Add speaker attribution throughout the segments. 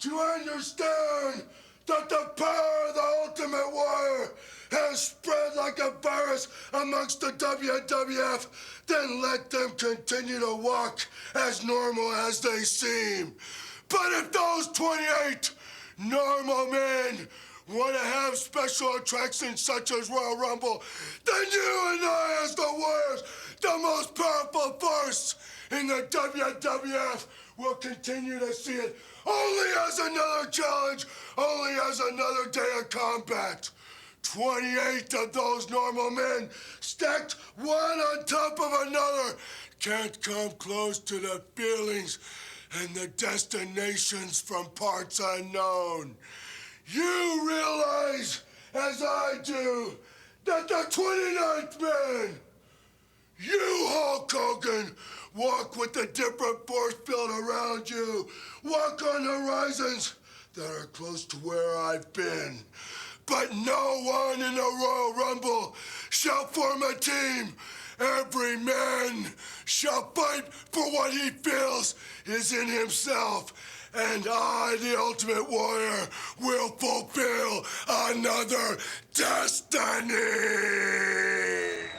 Speaker 1: to understand that the power of the Ultimate Warrior has spread like a virus amongst the WWF, then let them continue to walk as normal as they seem. But if those 28 normal men want to have special attractions such as Royal Rumble, then you and I as the Warriors, the most powerful force in the WWF, will continue to see it only as another challenge, only as another day of combat. 28 of those normal men, stacked one on top of another, can't come close to the feelings and the destinations from parts unknown. You realize, as I do, that the 29th man, you, Hulk Hogan, walk with a different force field around you. Walk on horizons that are close to where I've been. But no one in the Royal Rumble shall form a team. Every man shall fight for what he feels is in himself. And I, the Ultimate Warrior, will fulfill another destiny.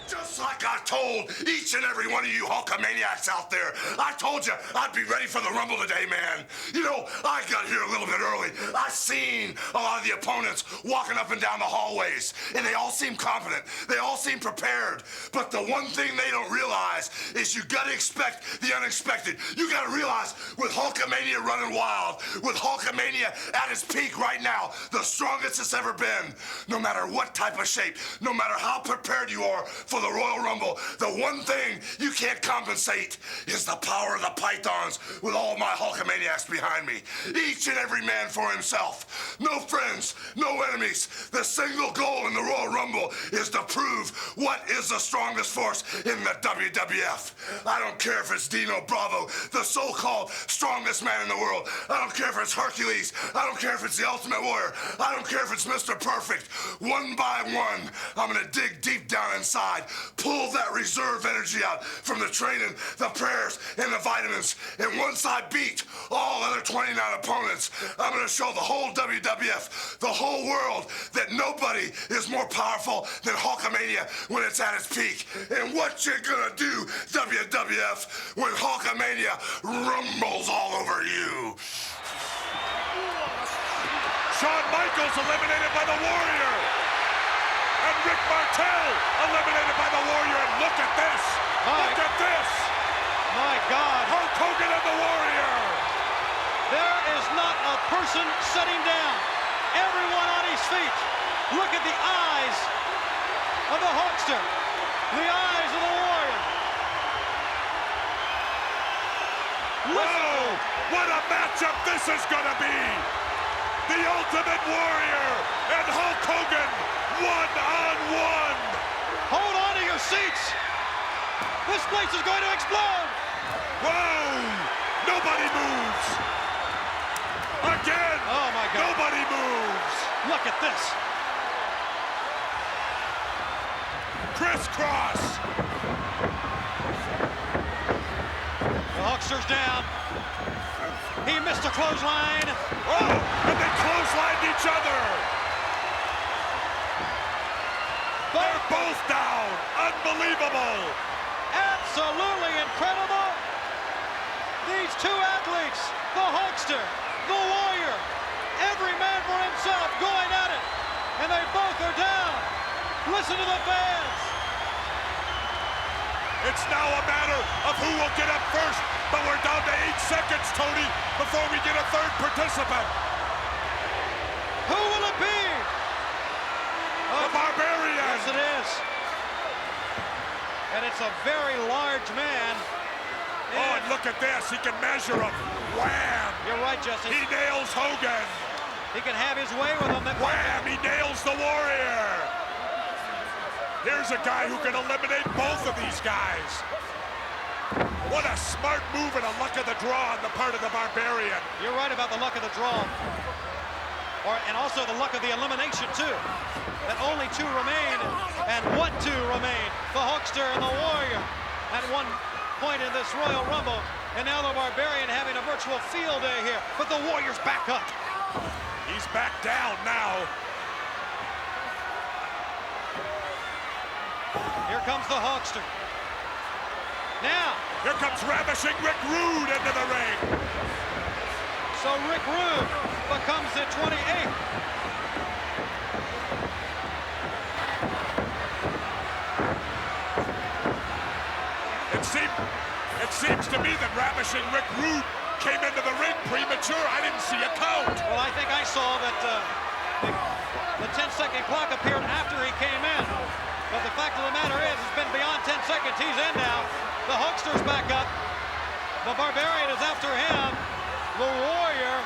Speaker 2: Just like I told each and every one of you Hulkamaniacs out there, I told you I'd be ready for the Rumble today, man. You know, I got here a little bit early. I seen a lot of the opponents walking up and down the hallways, and they all seem confident. They all seem prepared. But the one thing they don't realize is you gotta expect the unexpected. You gotta realize with Hulkamania running wild, with Hulkamania at its peak right now, the strongest it's ever been, no matter what type of shape, no matter how prepared you are for the Royal Rumble, the one thing you can't compensate is the power of the Pythons with all my Hulkamaniacs behind me. Each and every man for himself. No friends, no enemies. The single goal in the Royal Rumble is to prove what is the strongest force in the WWF. I don't care if it's Dino Bravo, the so-called strongest man in the world. I don't care if it's Hercules. I don't care if it's the Ultimate Warrior. I don't care if it's Mr. Perfect. One by one, I'm gonna dig deep down inside, pull that reserve energy out from the training, the prayers, and the vitamins. And once I beat all other 29 opponents, I'm gonna show the whole WWF, the whole world, that nobody is more powerful than Hulkamania when it's at its peak. And what you gonna do, WWF, when Hulkamania rumbles all over you?
Speaker 3: Shawn Michaels eliminated by the Warrior. And Rick Martel eliminated by the Warrior. And look at this. Look at this.
Speaker 4: My God.
Speaker 3: Hulk Hogan and the Warrior.
Speaker 4: There is not a person sitting down. Everyone on his feet. Look at the eyes of the Hulkster. The eyes of the Warrior.
Speaker 3: Whoa! What a matchup this is gonna be! The Ultimate Warrior and Hulk Hogan, one-on-one!
Speaker 4: Hold on to your seats! This place is going to explode!
Speaker 3: Whoa! Nobody moves! Again!
Speaker 4: Oh my God!
Speaker 3: Nobody moves!
Speaker 4: Look at this!
Speaker 3: Crisscross!
Speaker 4: The Hulkster's down. He missed a clothesline.
Speaker 3: Oh, and they clotheslined each other. They're both down. Unbelievable.
Speaker 4: Absolutely incredible. These two athletes, the Hulkster, the Warrior, every man for himself going at it. And they both are down. Listen to the fans.
Speaker 3: It's now a matter of who will get up first, but we're down to 8 seconds, Tony, before we get a third participant.
Speaker 4: Who will it be?
Speaker 3: The Barbarian.
Speaker 4: Yes, it is. And it's a very large man.
Speaker 3: Oh, and look at this. He can measure him. Wham!
Speaker 4: You're right, Jesse.
Speaker 3: He nails Hogan.
Speaker 4: He can have his way with him.
Speaker 3: Wham! He nails the Warrior. Here's a guy who can eliminate both of these guys. What a smart move and a luck of the draw on the part of the Barbarian.
Speaker 4: You're right about the luck of the draw. And also the luck of the elimination, too. That only two remain, and what two remain? The Hulkster and the Warrior. At one point in this Royal Rumble, And now the Barbarian having a virtual field day here. But the Warrior's back up.
Speaker 3: He's back down now.
Speaker 4: Here comes the Hulkster. Now.
Speaker 3: Here comes ravishing Rick Rude into the ring.
Speaker 4: So Rick Rude becomes the 28th.
Speaker 3: It seems to me that ravishing Rick Rude came into the ring premature. I didn't see a count.
Speaker 4: Well, I think I saw that the 10-second clock appeared after he came in. But the fact of the matter is, it's been beyond 10 seconds. He's in now. The Hulkster's back up. The Barbarian is after him. The Warrior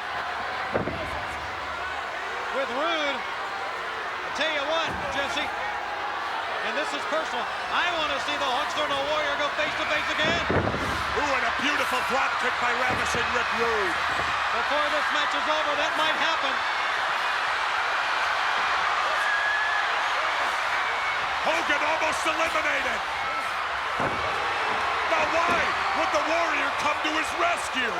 Speaker 4: with Rude. I tell you what, Jesse, and this is personal, I want to see the Hulkster and the Warrior go face-to-face again.
Speaker 3: Ooh, and a beautiful drop kick by ravishing Rick Rude.
Speaker 4: Before this match is over, that might happen.
Speaker 3: Hogan almost eliminated. Now why would the Warrior come to his rescue?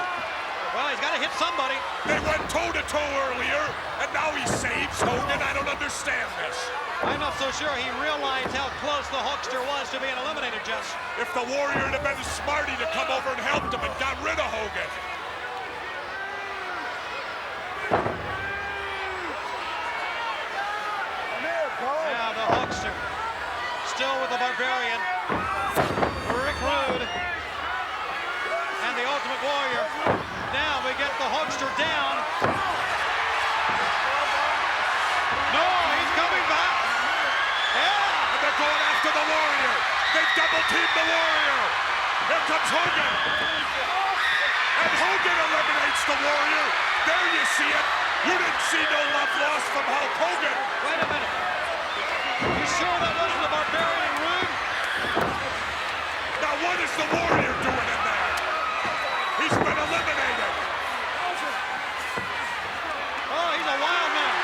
Speaker 4: Well, he's got to hit somebody.
Speaker 3: They went toe-to-toe earlier, and now he saves Hogan. I don't understand this.
Speaker 4: I'm not so sure he realized how close the Hulkster was to being eliminated, Jess.
Speaker 3: If the Warrior had been smarty to come over and helped him and got rid of Hogan.
Speaker 4: Now the Hulkster still with the Barbarian. Rick Rude and the Ultimate Warrior. Now we get the Hulkster down. No, he's coming back. Yeah.
Speaker 3: And they're going after the Warrior. They double-teamed the Warrior. Here comes Hogan. And Hogan eliminates the Warrior. There you see it. You didn't see no love lost from Hulk Hogan.
Speaker 4: Wait a minute. You sure that wasn't the Barbarian Rude?
Speaker 3: Now what is the Warrior doing in there? He's been eliminated.
Speaker 4: Oh, he's a wild man.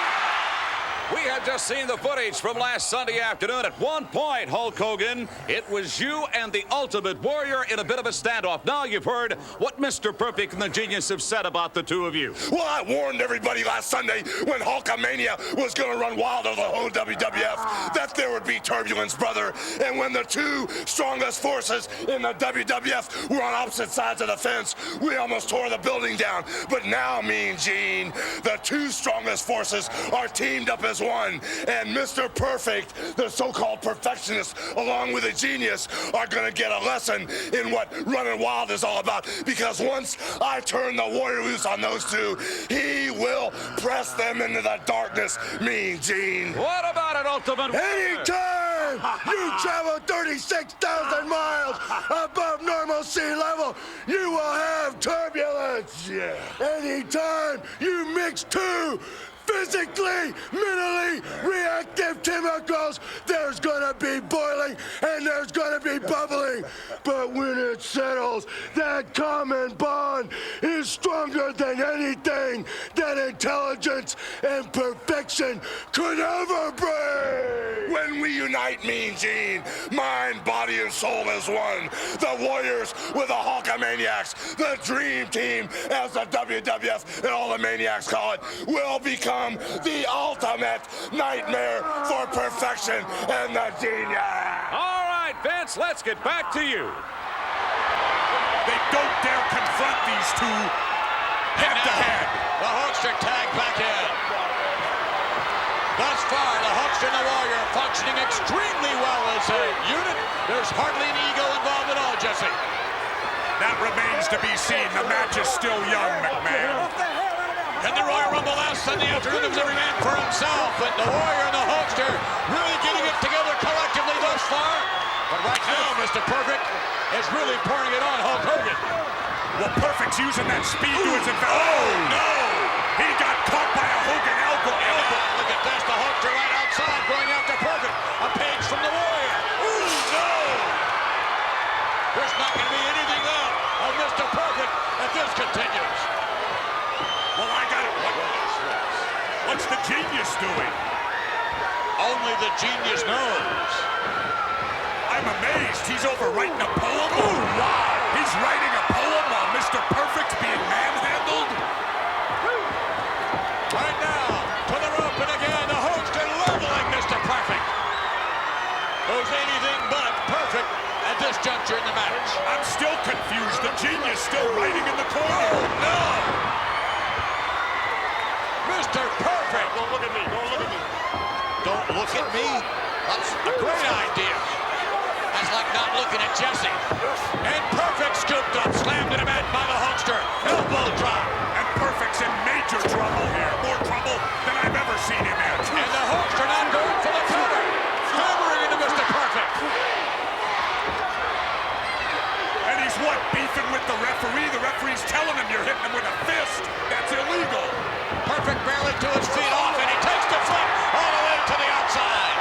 Speaker 5: We have just seen the footage from last Sunday afternoon. At one point, Hulk Hogan, it was you and the Ultimate Warrior in a bit of a standoff. Now you've heard what Mr. Perfect and the Genius have said about the two of you.
Speaker 2: Well, I warned everybody last Sunday when Hulkamania was going to run wild over the whole WWF that there would be turbulence, brother. And when the two strongest forces in the WWF were on opposite sides of the fence, we almost tore the building down. But now, Mean Gene, the two strongest forces are teamed up as one. And Mr. Perfect, the so-called perfectionist, along with a genius, are going to get a lesson in what running wild is all about. Because once I turn the Warrior loose on those two, he will press them into the darkness, Mean Gene.
Speaker 5: What about it, Ultimate Warrior?
Speaker 1: Anytime you travel 36,000 miles above normal sea level, you will have turbulence.
Speaker 2: Yeah.
Speaker 1: Anytime you mix two physically, mentally reactive chemicals, there's gonna be boiling and there's gonna be bubbling. But when it settles, that common bond is stronger than anything that intelligence and perfection could ever bring.
Speaker 2: When we unite, Mean Gene, mind, body, and soul as one, the Warriors with the Hulkamaniacs, the Dream Team, as the WWF and all the Maniacs call it, will become the ultimate nightmare for perfection and the genius.
Speaker 5: All right, Vince, let's get back to you.
Speaker 3: They don't dare confront these two head-to-head.
Speaker 4: The Hulkster tag back in. Thus far, the Hulkster and the Warrior functioning extremely well as a unit. There's hardly an ego involved at all, Jesse.
Speaker 3: That remains to be seen. The match is still young, McMahon.
Speaker 4: And the Royal Rumble last Sunday afternoon, it was every man for himself. And the Warrior and the Hulkster really getting it together collectively thus far. But right now, Mr. Perfect is really pouring it on Hulk Hogan.
Speaker 3: Well, Perfect's using that speed to his advantage. Oh, no! He got caught by a Hogan elbow.
Speaker 4: Look at this, the Hulkster right outside going after Perfect. A page from the Warrior. Ooh, no! There's not going to be anything left of Mr. Perfect if this continues.
Speaker 3: Well, I got it. What's the genius doing?
Speaker 4: Only the genius knows.
Speaker 3: I'm amazed. He's over writing a poem. Ooh, wow. He's writing a poem while Mr. is still writing in the corner.
Speaker 5: Oh, no! Mr. Perfect.
Speaker 3: Don't look at me. Don't look at me.
Speaker 5: Don't look at me? That's a great idea. That's like not looking at Jesse. And Perfect scooped up, slammed to the mat by the Hulkster. Elbow drop.
Speaker 3: And Perfect's in major trouble here. More trouble than I've ever seen him in.
Speaker 5: And the Hulkster not going for the cover. Hammering into Mr. Perfect.
Speaker 3: And he's what? Beefing with the referee? The referee's telling him you're hitting him with a fist. That's illegal.
Speaker 5: Perfect barely to his feet off, and he takes the flip all the way to the outside.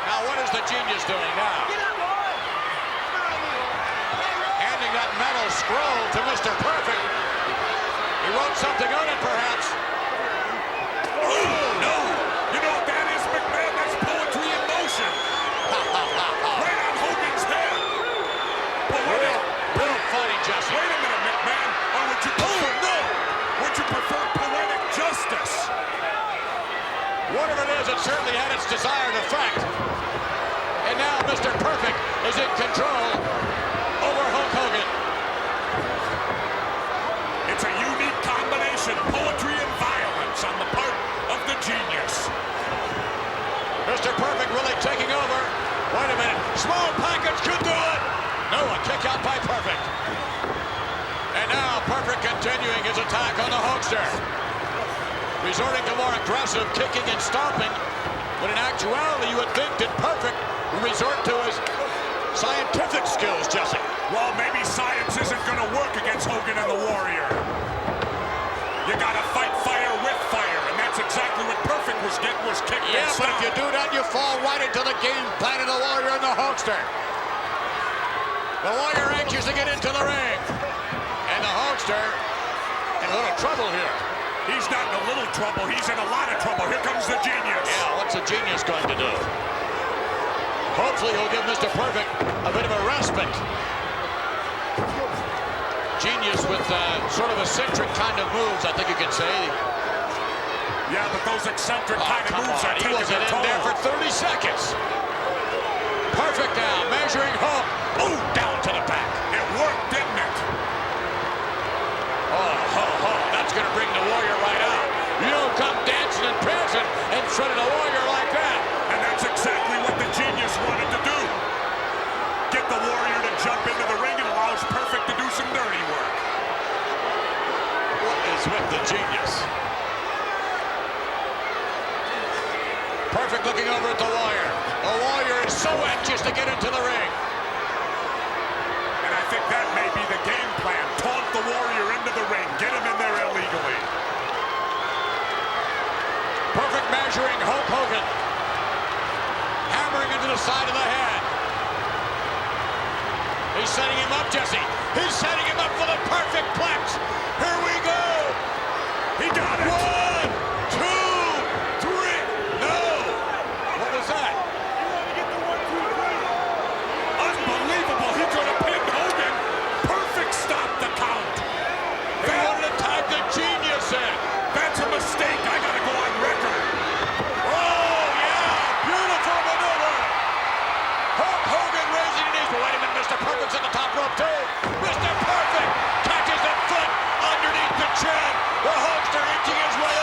Speaker 5: Now what is the Genius doing now? Handing that metal scroll to Mr. Perfect. He wrote something on it, perhaps.
Speaker 3: Oh, no! You know what that is, McMahon? That's poetry in motion. Right on Hogan's head. Poetic.
Speaker 5: Little funny, Jesse.
Speaker 3: Wait a minute, McMahon. Or would you prefer, would you prefer poetic justice?
Speaker 5: Whatever it is, it certainly had its desired effect. And now Mr. Perfect is in control over Hulk Hogan.
Speaker 3: It's a unique combination, poetry and violence on the part of the Genius.
Speaker 5: Mr. Perfect really taking over. Wait a minute. Small package could do it. No, a kick out by Perfect. And now Perfect continuing his attack on the Hulkster. Resorting to more aggressive kicking and stomping. But in actuality, you would think that Perfect would resort to his scientific skills, Jesse.
Speaker 3: Well, maybe science isn't going to work against Hogan and the Warrior. You got to fight fire with fire, and that's exactly what Perfect was getting, was kicked
Speaker 5: Yeah,
Speaker 3: and
Speaker 5: but if you
Speaker 3: stomped.
Speaker 5: do that, you fall right into the game plan of the Warrior and the Hulkster. The Warrior anxious to get into the ring. And the Hulkster in a little trouble here.
Speaker 3: He's not in a little trouble. He's in a lot of trouble. Here comes the Genius.
Speaker 5: Yeah, what's the Genius going to do? Hopefully he'll give Mr. Perfect a bit of a respite. Genius with sort of eccentric kind of moves, I think you can say.
Speaker 3: Yeah, but those eccentric kind of moves are
Speaker 5: He
Speaker 3: taking
Speaker 5: wasn't
Speaker 3: a
Speaker 5: in
Speaker 3: toll.
Speaker 5: there for 30 seconds. Perfect now, measuring Hulk. Ooh, down to the back.
Speaker 3: It worked, didn't it?
Speaker 5: That's going to bring the Warrior right out. You don't come dancing and prancing in front of the Warrior like that.
Speaker 3: And that's exactly what the Genius wanted to do. Get the Warrior to jump into the ring and allows Perfect to do some dirty work.
Speaker 5: What is with the Genius? Perfect looking over at the Warrior. The Warrior is so anxious to get into the ring.
Speaker 3: And I think that may be the game plan. Taunt the Warrior into the ring. Get him in there illegally.
Speaker 5: Perfect measuring Hulk Hogan. Hammering into the side of the head. He's setting him up, Jesse. He's setting him up for the perfect plex. Here we go.
Speaker 3: He got it.
Speaker 5: 1, 2, 3. No. What was that?
Speaker 3: Unbelievable. He could have pinned Hogan. Perfect stopped the count.
Speaker 5: He wanted to tag the Genius in.
Speaker 3: That's a mistake. I got to go on record.
Speaker 5: Oh, yeah. Beautiful maneuver. Hulk Hogan raising his knees. But wait a minute, Mr. Perfect's at the top rope, too. Mr. Perfect catches the foot underneath the chin. The Hulkster inching his way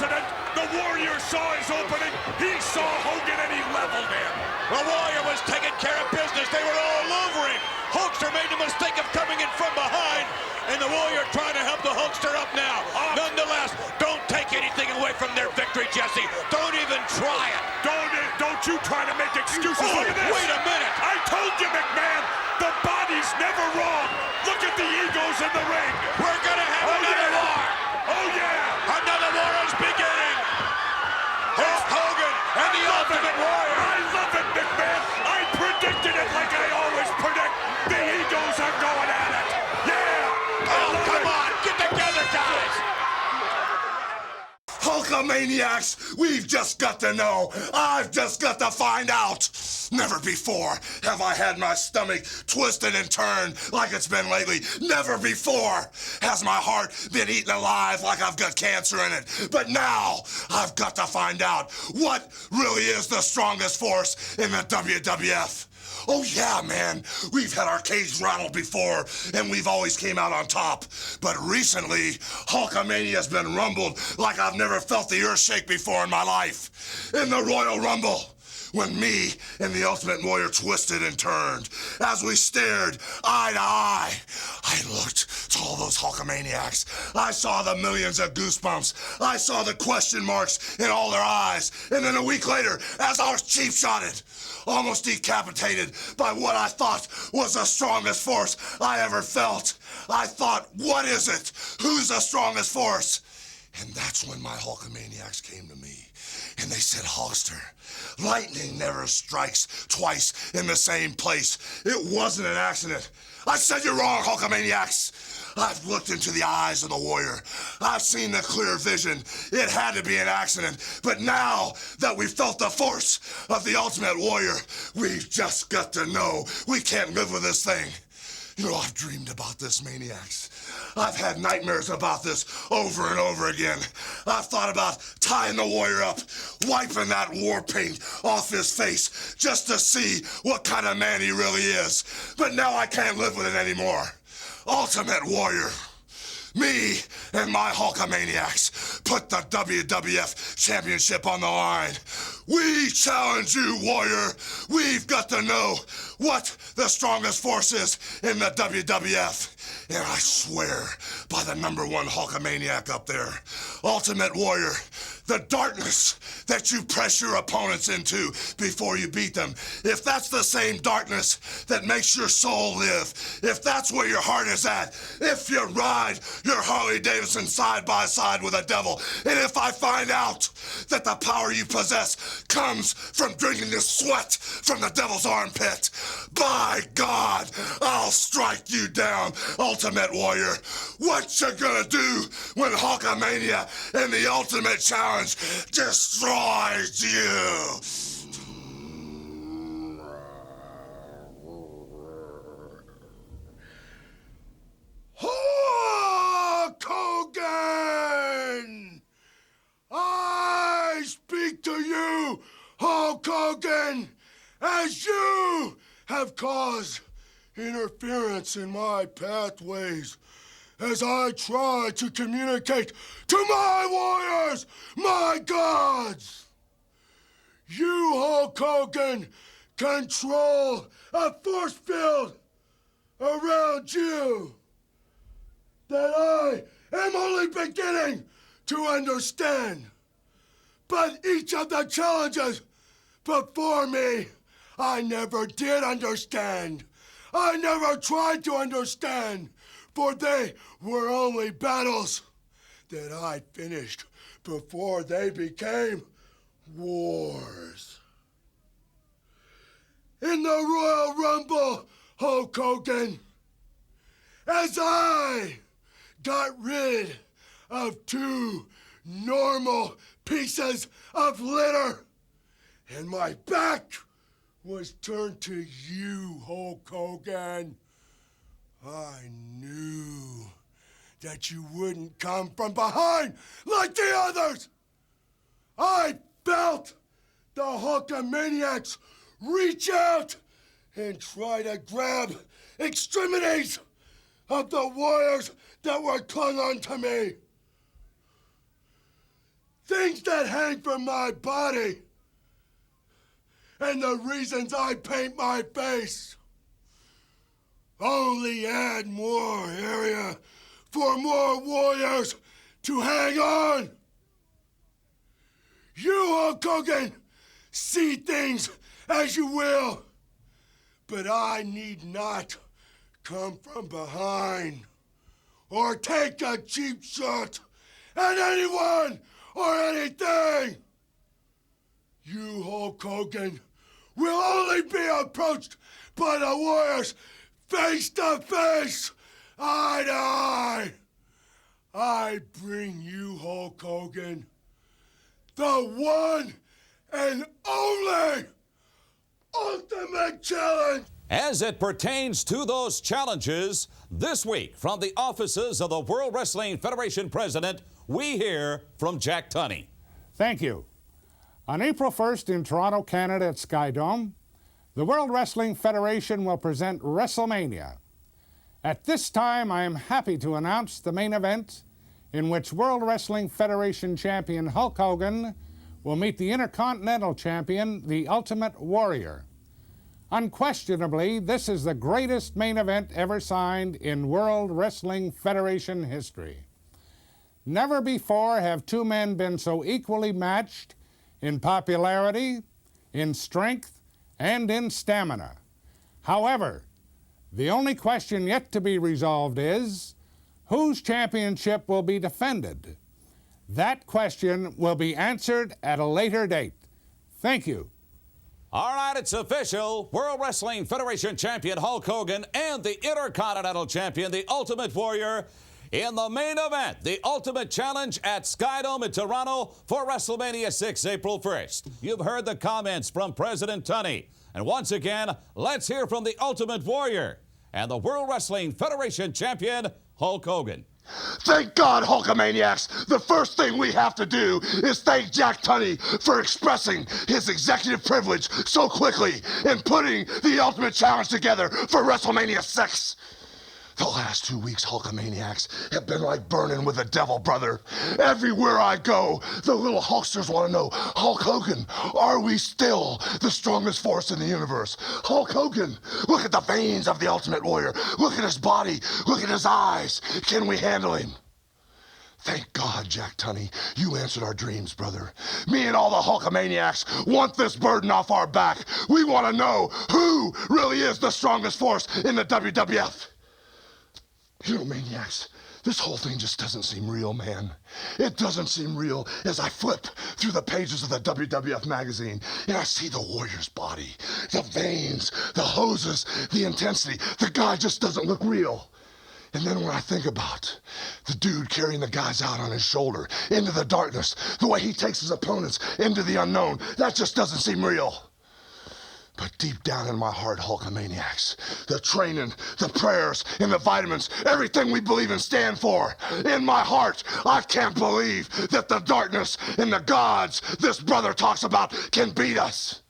Speaker 3: accident. The Warrior saw his opening. He saw Hogan and he leveled him.
Speaker 6: The Warrior was taking care of business. They were all over him. Hulkster made the mistake of coming in from behind, and the Warrior trying to help the Hulkster up now. Nonetheless, don't take anything away from their victory, Jesse. Don't even try it.
Speaker 3: Don't you try to make excuses. Look at this.
Speaker 6: Wait a minute.
Speaker 3: I told you, McMahon, the body's never wrong. Look at the egos in the ring.
Speaker 6: We're gonna have another war.
Speaker 3: Oh, yeah.
Speaker 6: Another war is beginning. Hulk Hogan and the Ultimate Warrior.
Speaker 3: I love it, McMahon. I predicted it like I always predict. The egos are going at it. Yeah.
Speaker 6: Oh, come on. Get together, guys.
Speaker 2: Hulkamaniacs, we've just got to know. I've just got to find out. Never before have I had my stomach twisted and turned like it's been lately. Never before has my heart been eaten alive like I've got cancer in it. But now I've got to find out what really is the strongest force in the WWF. Oh yeah, man, we've had our cage rattled before, and we've always came out on top. But recently, Hulkamania's been rumbled like I've never felt the earth shake before in my life. In the Royal Rumble, when me and the Ultimate Warrior twisted and turned, as we stared eye to eye, I looked to all those Hulkamaniacs. I saw the millions of goosebumps. I saw the question marks in all their eyes. And then a week later, as I was cheap shotted, almost decapitated by what I thought was the strongest force I ever felt. I thought, what is it? Who's the strongest force? And that's when my Hulkamaniacs came to me. And they said, Hulkster, lightning never strikes twice in the same place. It wasn't an accident. I said, you're wrong, Hulkamaniacs. I've looked into the eyes of the Warrior. I've seen the clear vision. It had to be an accident. But now that we've felt the force of the Ultimate Warrior, we've just got to know we can't live with this thing. You know, I've dreamed about this, maniacs. I've had nightmares about this over and over again. I've thought about tying the Warrior up, wiping that war paint off his face just to see what kind of man he really is. But now I can't live with it anymore. Ultimate Warrior, me and my Hulkamaniacs put the WWF Championship on the line. We challenge you, Warrior. We've got to know what the strongest force is in the WWF. And I swear by the #1 Hulkamaniac up there, Ultimate Warrior, the darkness that you press your opponents into before you beat them, if that's the same darkness that makes your soul live, if that's where your heart is at, if you ride your Harley Davidson side by side with a devil, and if I find out that the power you possess comes from drinking the sweat from the devil's armpit, by God, I'll strike you down, Ultimate Warrior. What you gonna do when Hulkamania and the Ultimate Challenge destroys you?
Speaker 1: Hulk Hogan! I speak to you, Hulk Hogan, as you have caused interference in my pathways as I try to communicate to my warriors, my gods. You, Hulk Hogan, control a force field around you that I am only beginning to understand. But each of the challenges before me, I never did understand. I never tried to understand, for they were only battles that I finished before they became wars. In the Royal Rumble, Hulk Hogan, as I got rid of 2 normal pieces of litter, and my back was turned to you, Hulk Hogan, I knew that you wouldn't come from behind like the others. I felt the Hulkamaniacs reach out and try to grab extremities of the warriors that were clung on to me. things that hang from my body, and the reasons I paint my face only add more area for more warriors to hang on. You, Hulk Hogan, see things as you will, but I need not come from behind or take a cheap shot at anyone or anything. You, Hulk Hogan, will only be approached by the warriors face to face, eye to eye. I bring you, Hulk Hogan, the one and only Ultimate Challenge.
Speaker 5: As it pertains to those challenges, this week from the offices of the World Wrestling Federation President, we hear from Jack Tunney.
Speaker 7: Thank you. On April 1st in Toronto, Canada at Skydome, the World Wrestling Federation will present WrestleMania. At this time, I am happy to announce the main event in which World Wrestling Federation champion Hulk Hogan will meet the Intercontinental champion, the Ultimate Warrior. Unquestionably, this is the greatest main event ever signed in World Wrestling Federation history. Never before have two men been so equally matched in popularity, in strength, and in stamina. However, the only question yet to be resolved is, whose championship will be defended? That question will be answered at a later date. Thank you.
Speaker 5: All right, it's official. World Wrestling Federation champion Hulk Hogan and the Intercontinental champion, the Ultimate Warrior, in the main event, the Ultimate Challenge at Skydome in Toronto for WrestleMania 6, April 1st. You've heard the comments from President Tunney. And once again, let's hear from the Ultimate Warrior and the World Wrestling Federation champion, Hulk Hogan.
Speaker 2: Thank God, Hulkamaniacs. The first thing we have to do is thank Jack Tunney for expressing his executive privilege so quickly and putting the Ultimate Challenge together for WrestleMania 6. The last 2 weeks, Hulkamaniacs, have been like burning with the devil, brother. Everywhere I go, the little Hulksters want to know, Hulk Hogan, are we still the strongest force in the universe? Hulk Hogan, look at the veins of the Ultimate Warrior. Look at his body. Look at his eyes. Can we handle him? Thank God, Jack Tunney, you answered our dreams, brother. Me and all the Hulkamaniacs want this burden off our back. We want to know who really is the strongest force in the WWF. You know, maniacs, this whole thing just doesn't seem real, man. It doesn't seem real as I flip through the pages of the WWF magazine and I see the Warrior's body, the veins, the hoses, the intensity. The guy just doesn't look real. And then when I think about the dude carrying the guys out on his shoulder into the darkness, the way he takes his opponents into the unknown, that just doesn't seem real. But deep down in my heart, Hulkamaniacs, the training, the prayers, and the vitamins, everything we believe and stand for, in my heart, I can't believe that the darkness and the gods this brother talks about can beat us.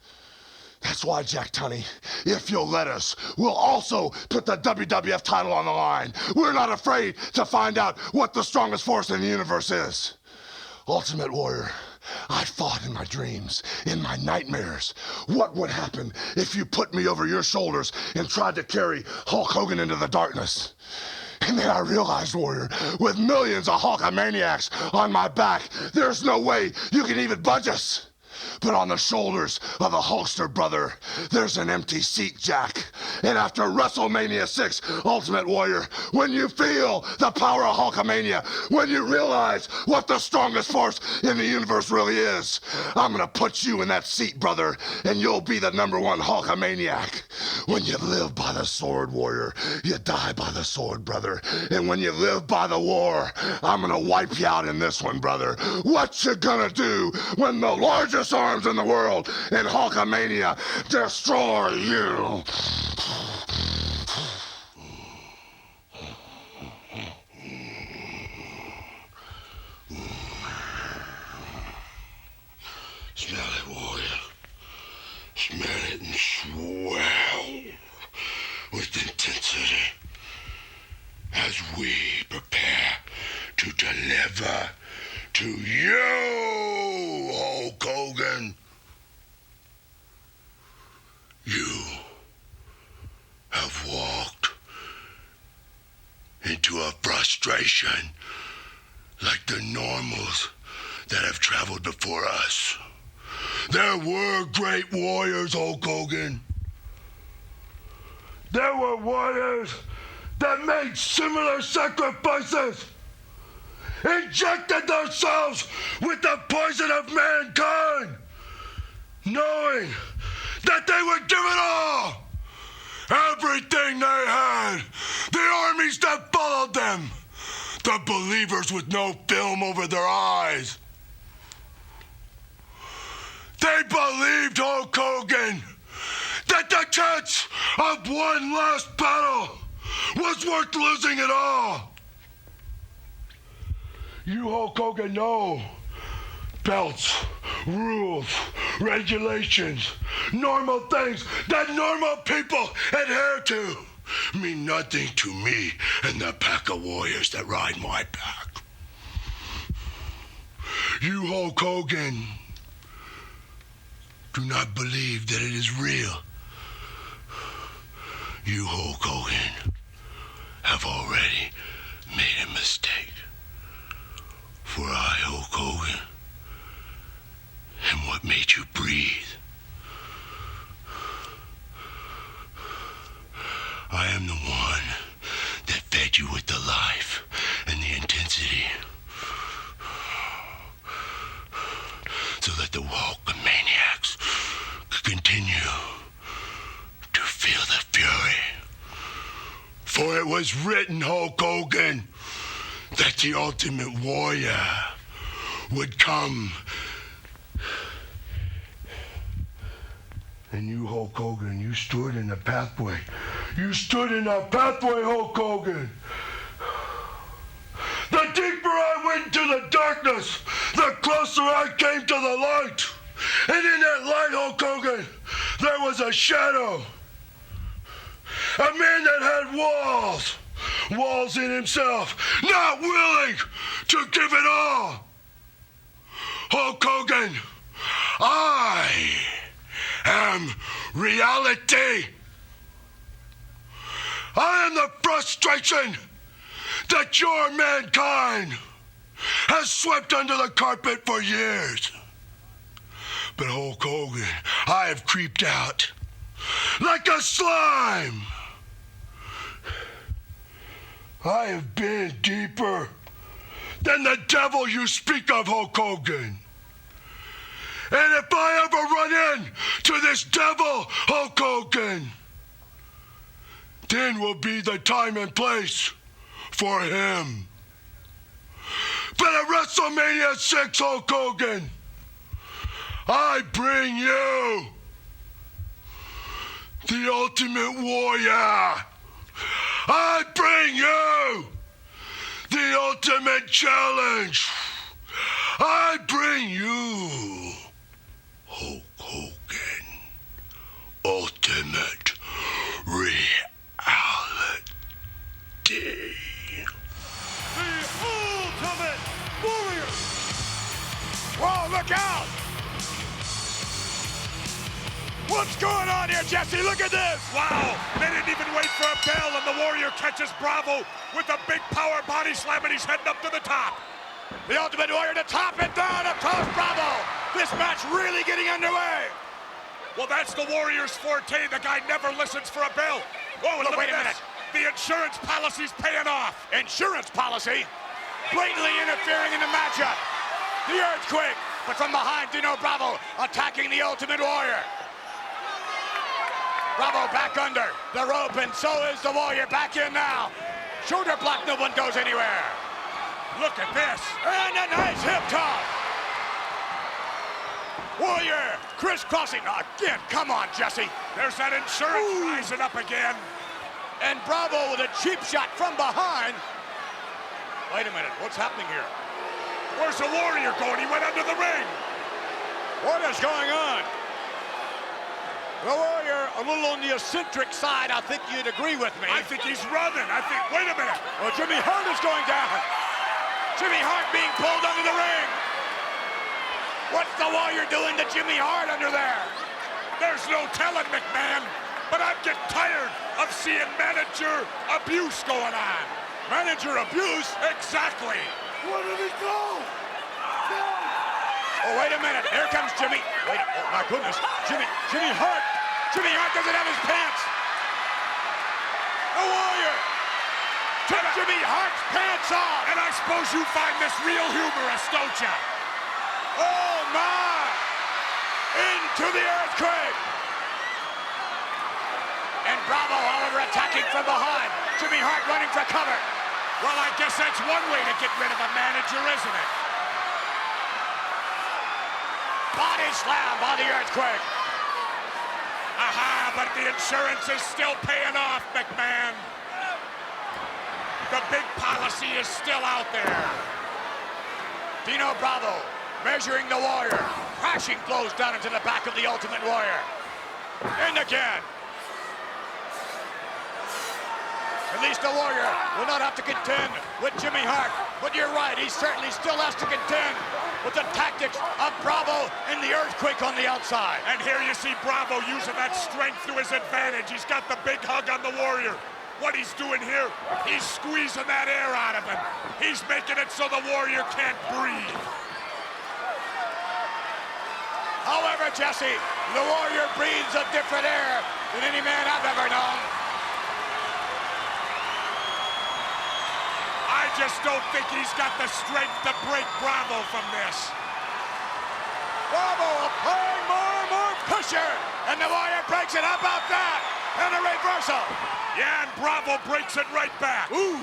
Speaker 2: That's why, Jack Tunney, if you'll let us, we'll also put the WWF title on the line. We're not afraid to find out what the strongest force in the universe is. Ultimate Warrior, I thought in my dreams, in my nightmares, what would happen if you put me over your shoulders and tried to carry Hulk Hogan into the darkness? And then I realized, Warrior, with millions of Hulkamaniacs on my back, there's no way you can even budge us. But on the shoulders of the Hulkster brother, there's an empty seat, Jack. And after WrestleMania 6, Ultimate Warrior, when you feel the power of Hulkamania, when you realize what the strongest force in the universe really is, I'm gonna put you in that seat, brother, and you'll be the #1 Hulkamaniac. When you live by the sword, Warrior, you die by the sword, brother. And when you live by the war, I'm gonna wipe you out in this one, brother. What you gonna do when the largest arms in the world in Hulkamania destroy you? Smell it, Warrior. Smell it and swell with intensity as we prepare to deliver to you.
Speaker 1: into a frustration like the normals that have traveled before us. There were great warriors, Hulk Hogan. There were warriors that made similar sacrifices, injected themselves with the poison of mankind, knowing that they would give it all, everything they had, the armies that followed them, the believers with no film over their eyes. They believed, Hulk Hogan, that the chance of one last battle was worth losing it all. You, Hulk Hogan, know belts, rules, regulations, normal things that normal people adhere to mean nothing to me and the pack of warriors that ride my back. You, Hulk Hogan, do not believe that it is real. You, Hulk Hogan, have already made a mistake. For I, Hulk Hogan, am what made you breathe. I am the one that fed you with the life and the intensity, so that the Hulkamaniacs could continue to feel the fury. For it was written, Hulk Hogan, that the Ultimate Warrior would come. And you, Hulk Hogan, you stood in the pathway. You stood in the pathway, Hulk Hogan. The deeper I went into the darkness, the closer I came to the light. And in that light, Hulk Hogan, there was a shadow. A man that had walls in himself, not willing to give it all. Hulk Hogan, I am reality. I am the frustration that your mankind has swept under the carpet for years. But Hulk Hogan, I have creeped out like a slime. I have been deeper than the devil you speak of, Hulk Hogan. And if I ever run into this devil, Hulk Hogan, then will be the time and place for him. But at WrestleMania 6, Hulk Hogan, I bring you the Ultimate Warrior. I bring you the Ultimate Challenge. I bring you Hulk Hogan, Ultimate Reality.
Speaker 3: The Ultimate Warrior. Whoa, look out! What's going on here, Jesse? Look at this! Wow, they didn't even wait for a bell, and the Warrior catches Bravo with a big power body slam, and he's heading up to the top. The Ultimate Warrior to top it down across Bravo. This match really getting underway. Well, that's the Warrior's forte. The guy never listens for a bell. Oh, look, wait a minute. The insurance policy's paying off. Insurance policy? Blatantly interfering in the matchup. The Earthquake, but from behind, Dino Bravo attacking the Ultimate Warrior. Bravo back under the rope, and so is the Warrior back in now. Shoulder block, no one goes anywhere. Look at this. And a nice hip toss. Warrior crisscrossing again. Come on, Jesse. There's that insurance rising up again. And Bravo with a cheap shot from behind. Wait a minute, what's happening here? Where's the Warrior going? He went under the ring. What is going on? The Warrior a little on the eccentric side. I think you'd agree with me. I think he's running. Wait a minute. Well, Jimmy Hart is going down. Jimmy Hart being pulled under the ring. What's the Warrior doing to Jimmy Hart under there? There's no telling, McMahon. But I'm getting tired of seeing manager abuse going on.
Speaker 6: Manager abuse?
Speaker 3: Exactly.
Speaker 1: Where did he go?
Speaker 6: Oh, wait a minute. Here comes Jimmy. Wait, oh my goodness. Jimmy Hart. Jimmy Hart doesn't have his pants. The Warrior took Jimmy Hart's pants off.
Speaker 3: And I suppose you find this real humorous, don't you?
Speaker 6: Oh my! Into the earthquake. And Bravo, however, attacking from behind. Jimmy Hart running for cover.
Speaker 3: Well, I guess that's one way to get rid of a manager, isn't it?
Speaker 6: Body slam by the earthquake.
Speaker 3: Aha, but the insurance is still paying off, McMahon. The big policy is still out there.
Speaker 6: Dino Bravo measuring the Warrior. Crashing blows down into the back of the Ultimate Warrior. And again. At least the Warrior will not have to contend with Jimmy Hart. But you're right, he certainly still has to contend with the tactics of Bravo and the earthquake on the outside.
Speaker 3: And here you see Bravo using that strength to his advantage. He's got the big hug on the Warrior. What he's doing here, he's squeezing that air out of him. He's making it so the Warrior can't breathe.
Speaker 6: However, Jesse, the Warrior breathes a different air than any man I've ever known.
Speaker 3: I just don't think he's got the strength to break Bravo from this.
Speaker 6: Bravo applying more and more pressure, and the Warrior breaks it. How about that? And a reversal.
Speaker 3: Yeah, and Bravo breaks it right back.
Speaker 6: Ooh.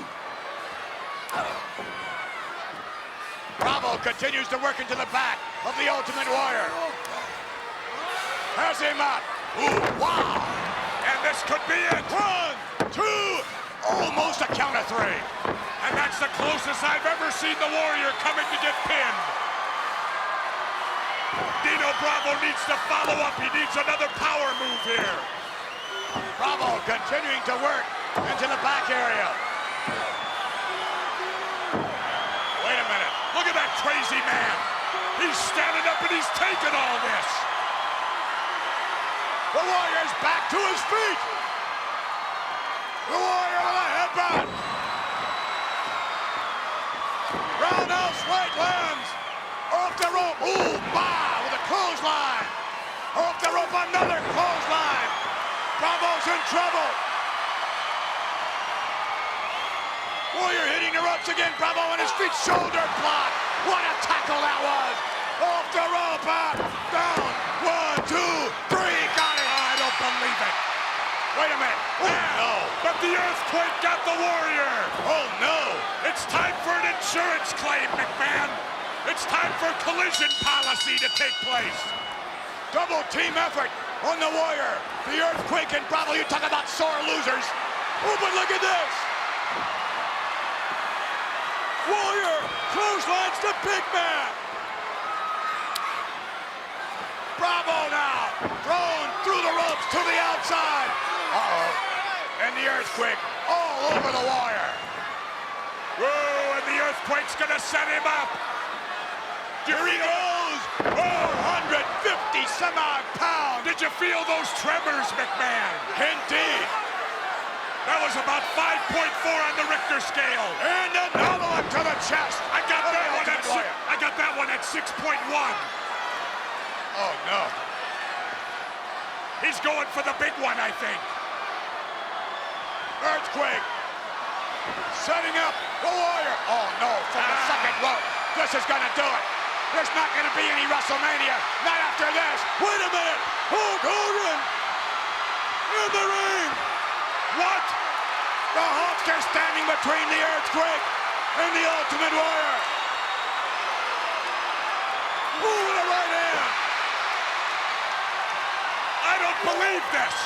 Speaker 6: Bravo continues to work into the back of the Ultimate Warrior. Has him up. Ooh, wow.
Speaker 3: And this could be it.
Speaker 6: 1, 2, almost a count of 3.
Speaker 3: And that's the closest I've ever seen the Warrior coming to get pinned. Dino Bravo needs to follow up. He needs another power move here.
Speaker 6: Bravo continuing to work into the back area.
Speaker 3: Wait a minute. Look at that crazy man. He's standing up and he's taking all this.
Speaker 6: The Warrior's back to his feet. The Warrior with a headbutt. Roundhouse right lands. Off the rope. Ooh, bah, with a clothesline. Off the rope, another clothesline. Bravo's in trouble. Warrior hitting the ropes again. Bravo on his feet. Shoulder block. What a tackle that was. Off the rope, out, down. 1, 2, 3. Got it.
Speaker 3: I don't believe it.
Speaker 6: Wait a minute. Oh, no.
Speaker 3: But the earthquake got the Warrior.
Speaker 6: Oh, no.
Speaker 3: It's time for an insurance claim, McMahon. It's time for collision policy to take place.
Speaker 6: Double team effort on the Warrior. The earthquake and Bravo. You talk about sore losers. Oh, but look at this. Warrior clotheslines the big man. Bravo now. Thrown through the ropes to the outside. Uh-oh. And the earthquake all over the Warrior.
Speaker 3: Whoa, and the earthquake's gonna set him up.
Speaker 6: Here he goes. 450 some odd pounds.
Speaker 3: Did you feel those tremors, McMahon?
Speaker 6: Indeed.
Speaker 3: That was about 5.4 on the Richter scale.
Speaker 6: And another one to the chest.
Speaker 3: I got
Speaker 6: of the
Speaker 3: that one at
Speaker 6: Ultimate Warrior.
Speaker 3: I got that one at 6.1.
Speaker 6: Oh, no.
Speaker 3: He's going for the big one, I think.
Speaker 6: Earthquake. Setting up the Warrior. Oh, no, from the second rope. This is going to do it. There's not going to be any WrestleMania. Not after this. Wait a minute. Hulk Hogan in the ring.
Speaker 3: What?
Speaker 6: The Hulkster standing between the earthquake and the Ultimate Warrior. Ooh, with a right hand.
Speaker 3: I don't believe this.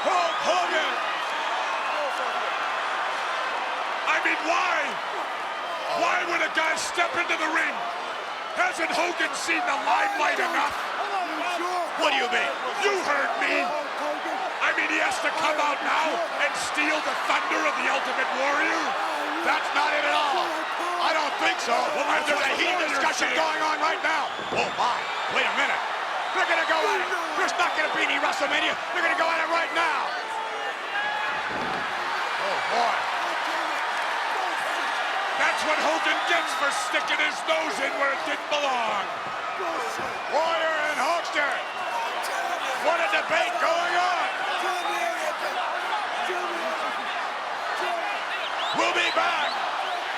Speaker 6: Hulk Hogan.
Speaker 3: I mean, why? Why would a guy step into the ring? Hasn't Hogan seen the limelight enough?
Speaker 6: What do you mean?
Speaker 3: You heard me. I mean, he has to come out now and steal the thunder of the Ultimate Warrior?
Speaker 6: That's not it at all. I don't think so.
Speaker 3: Well, that's
Speaker 6: There's
Speaker 3: what
Speaker 6: a
Speaker 3: the
Speaker 6: heated
Speaker 3: Warrior's
Speaker 6: discussion
Speaker 3: saying.
Speaker 6: going on right now. Oh, my. Wait a minute. They're going to go at it. There's not going to be any WrestleMania. They're going to go at it right now.
Speaker 3: That's what Hogan gets for sticking his nose in where it didn't belong.
Speaker 6: Warrior and Hulkster. What a debate going on. We'll be back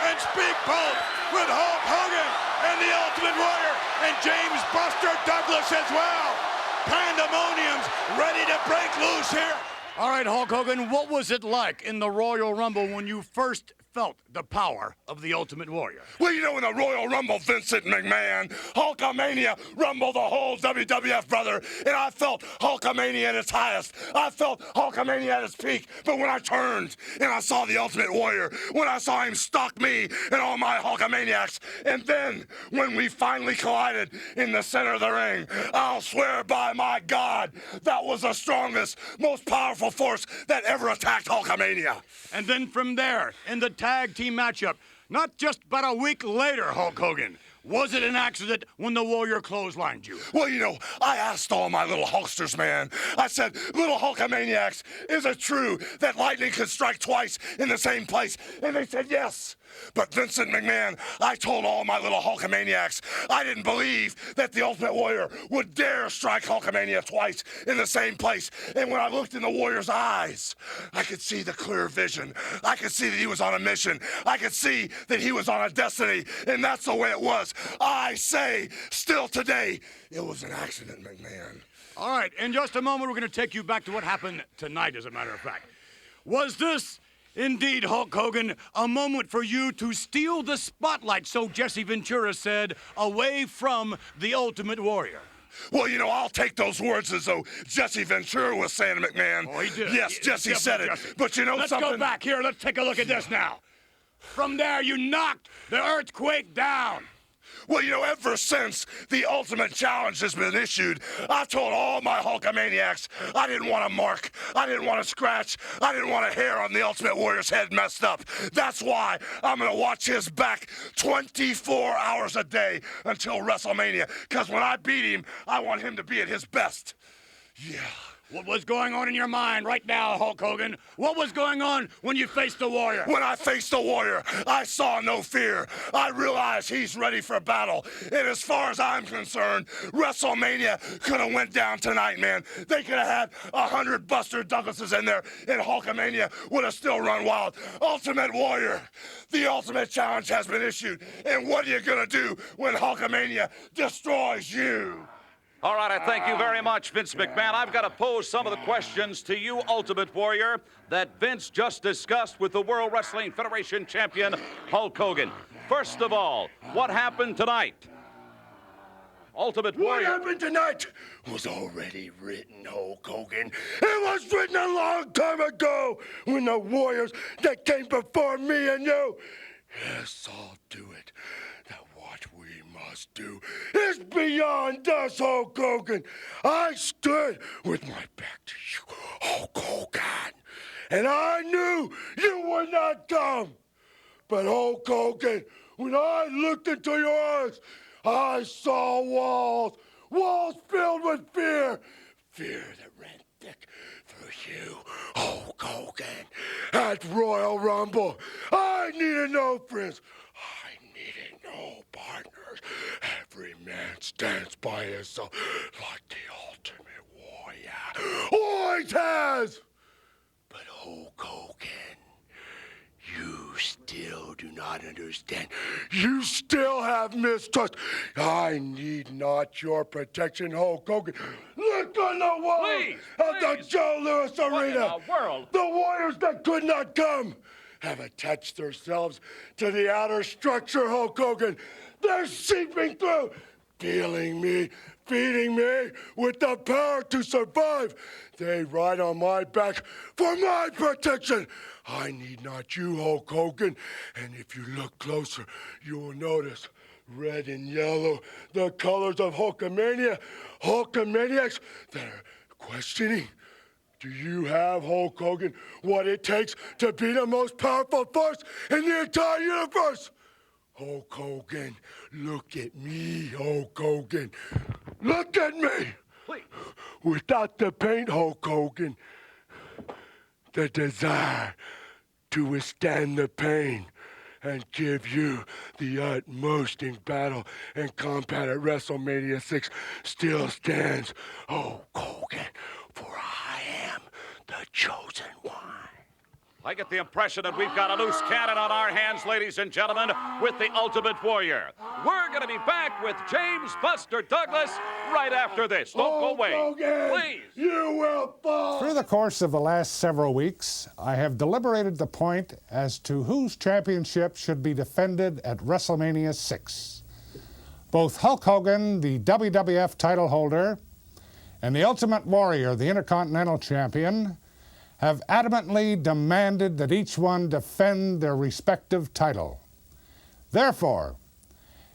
Speaker 6: and speak both with Hulk Hogan and the Ultimate Warrior and James Buster Douglas as well. Pandemonium's ready to break loose here.
Speaker 8: All right, Hulk Hogan, what was it like in the Royal Rumble when you first felt the power of the Ultimate Warrior?
Speaker 2: Well, you know, in the Royal Rumble, Vincent McMahon, Hulkamania rumbled the whole WWF, brother, and I felt Hulkamania at its highest. I felt Hulkamania at its peak. But when I turned and I saw the Ultimate Warrior, when I saw him stalk me and all my Hulkamaniacs, and then when we finally collided in the center of the ring, I'll swear by my God, that was the strongest, most powerful force that ever attacked Hulkamania.
Speaker 8: And then from there, in the tag team matchup, not just but a week later, Hulk Hogan, was it an accident when the Warrior clotheslined you?
Speaker 2: Well, you know, I asked all my little Hulksters, man. I said, little Hulkamaniacs, is it true that lightning could strike twice in the same place? And they said yes. But Vincent McMahon, I told all my little Hulkamaniacs, I didn't believe that the Ultimate Warrior would dare strike Hulkamania twice in the same place. And when I looked in the Warrior's eyes, I could see the clear vision. I could see that he was on a mission. I could see that he was on a destiny. And that's the way it was. I say, still today, it was an accident, McMahon.
Speaker 8: All right, in just a moment, we're going to take you back to what happened tonight, as a matter of fact. Was this indeed, Hulk Hogan, a moment for you to steal the spotlight, so Jesse Ventura said, away from the Ultimate Warrior?
Speaker 2: Well, you know, I'll take those words as though Jesse Ventura was saying to McMahon.
Speaker 8: Oh, he did.
Speaker 2: Yes, Jesse said it.
Speaker 8: Jesse.
Speaker 2: But you know
Speaker 8: Let's
Speaker 2: something?
Speaker 8: go back here. Let's take a look at this now. From there, you knocked the earthquake down.
Speaker 2: Well, you know, ever since the Ultimate Challenge has been issued, I told all my Hulkamaniacs I didn't want a mark, I didn't want a scratch, I didn't want a hair on the Ultimate Warrior's head messed up. That's why I'm going to watch his back 24 hours a day until WrestleMania, because when I beat him, I want him to be at his best. Yeah.
Speaker 8: What was going on in your mind right now, Hulk Hogan? What was going on when you faced the Warrior?
Speaker 2: When I faced the Warrior, I saw no fear. I realized he's ready for battle. And as far as I'm concerned, WrestleMania could have went down tonight, man. They could have had 100 Buster Douglases in there, and Hulkamania would have still run wild. Ultimate Warrior, the Ultimate Challenge has been issued. And what are you going to do when Hulkamania destroys you?
Speaker 5: All right, I thank you very much, Vince McMahon. I've got to pose some of the questions to you, Ultimate Warrior, that Vince just discussed with the World Wrestling Federation champion, Hulk Hogan. First of all, what happened tonight? Ultimate Warrior.
Speaker 1: What happened tonight was already written, Hulk Hogan. It was written a long time ago when the Warriors that came before me and you. Yes, I'll do it. Now what we must do is beyond us, Hulk Hogan. I stood with my back to you, Hulk Hogan, and I knew you would not come. But Hulk Hogan, when I looked into your eyes, I saw walls filled with fear that ran thick through you, Hulk Hogan. At Royal Rumble, I needed no friends. I needed no partners. Every man stands by himself like the Ultimate Warrior always has. But Hulk Hogan, you still do not understand. You still have mistrust. I need not your protection, Hulk Hogan. Look on the wall of the Joe Louis Arena. The Warriors that could not come have attached themselves to the outer structure, Hulk Hogan. They're seeping through, feeding me with the power to survive. They ride on my back for my protection. I need not you, Hulk Hogan. And if you look closer, you will notice red and yellow, the colors of Hulkamania. Hulkamaniacs that are questioning. Do you have, Hulk Hogan, what it takes to be the most powerful force in the entire universe? Hulk Hogan, look at me, Hulk Hogan. Look at me.
Speaker 5: Please.
Speaker 1: Without the pain, Hulk Hogan, the desire to withstand the pain and give you the utmost in battle and combat at WrestleMania 6 still stands. Hulk Hogan, for I am the chosen one.
Speaker 5: I get the impression that we've got a loose cannon on our hands, ladies and gentlemen, with the Ultimate Warrior. We're going to be back with James Buster Douglas right after this. Don't go away.
Speaker 1: Hogan,
Speaker 5: Please.
Speaker 1: you will fall.
Speaker 7: Through the course of the last several weeks, I have deliberated the point as to whose championship should be defended at WrestleMania 6. Both Hulk Hogan, the WWF title holder, and the Ultimate Warrior, the Intercontinental Champion, have adamantly demanded that each one defend their respective title. Therefore,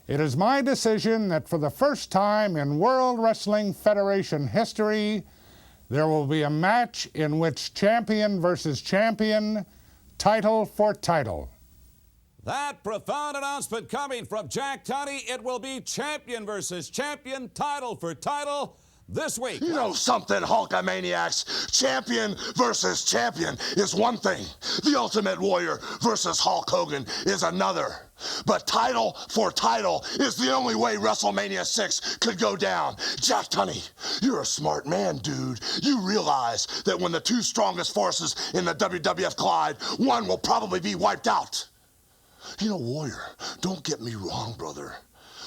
Speaker 7: it is my decision that for the first time in World Wrestling Federation history, there will be a match in which champion versus champion, title for title.
Speaker 5: That profound announcement coming from Jack Tunney. It will be champion versus champion, title for title, this week.
Speaker 2: You know something, Hulkamaniacs? Champion versus champion is one thing. The Ultimate Warrior versus Hulk Hogan is another. But title for title is the only way WrestleMania 6 could go down. Jack Tunney, you're a smart man, dude. You realize that when the two strongest forces in the WWF collide, one will probably be wiped out. You know, Warrior, don't get me wrong, brother.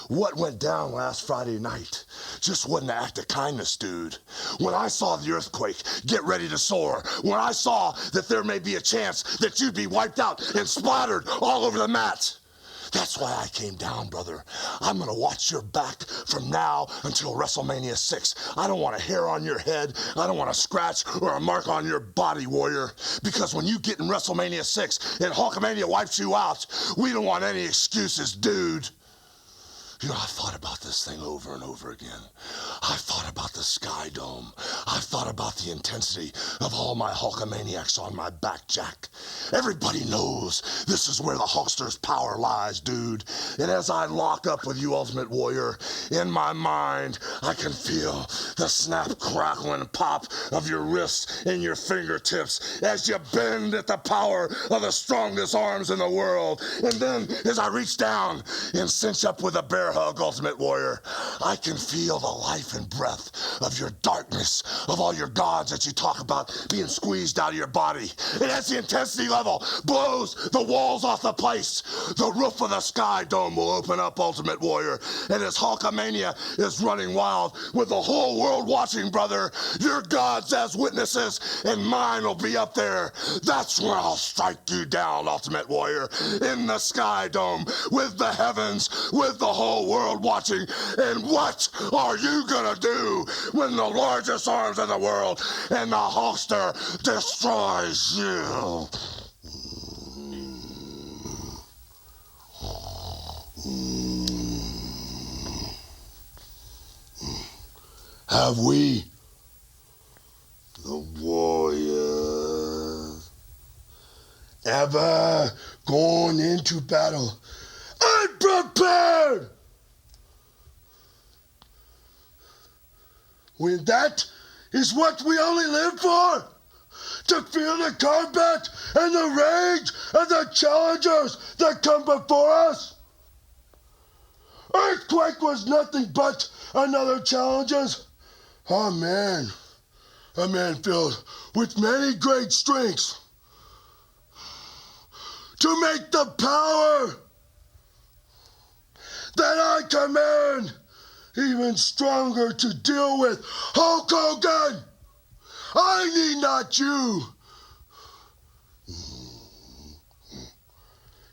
Speaker 2: What went down last Friday night just wasn't an act of kindness, dude. When I saw the earthquake get ready to soar, when I saw that there may be a chance that you'd be wiped out and splattered all over the mat, that's why I came down, brother. I'm gonna watch your back from now until WrestleMania 6. I don't want a hair on your head. I don't want a scratch or a mark on your body, Warrior. Because when you get in WrestleMania 6 and Hulkamania wipes you out, we don't want any excuses, dude. You know, I've thought about this thing over and over again. I've thought about the Sky Dome. I've thought about the intensity of all my Hulkamaniacs on my back, Jack. Everybody knows this is where the Hulkster's power lies, dude. And as I lock up with you, Ultimate Warrior, in my mind, I can feel the snap, crackle, and pop of your wrists and your fingertips as you bend at the power of the strongest arms in the world. And then, as I reach down and cinch up with a bear hug, Ultimate Warrior, I can feel the life and breath of your darkness, of all your gods that you talk about being squeezed out of your body. And as the intensity level blows the walls off the place, the roof of the Sky Dome will open up, Ultimate Warrior. And as Hulkamania is running wild with the whole world watching, brother, your gods as witnesses and mine will be up there. That's where I'll strike you down, Ultimate Warrior, in the Sky Dome with the heavens, with the whole world watching. And what are you gonna do when the largest arms in the world and the Hulkster destroys you? Have we, the Warriors, ever gone into battle unprepared? When that is what we only live for? To feel the combat and the rage of the challengers that come before us? Earthquake was nothing but another challenges. Oh man, a man filled with many great strengths to make the power that I command even stronger to deal with. Hulk Hogan, I need not you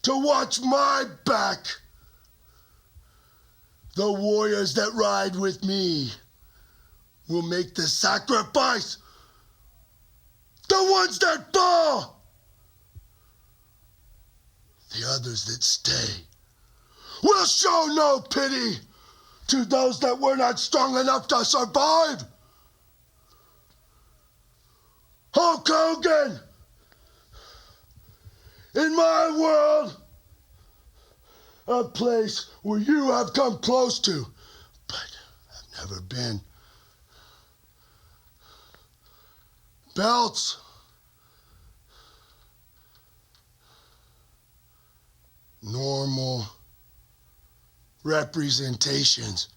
Speaker 2: to watch my back. The warriors that ride with me will make the sacrifice. The ones that fall. The others that stay will show no pity to those that were not strong enough to survive. Hulk Hogan, in my world, a place where you have come close to, but have never been. Belts,
Speaker 1: representations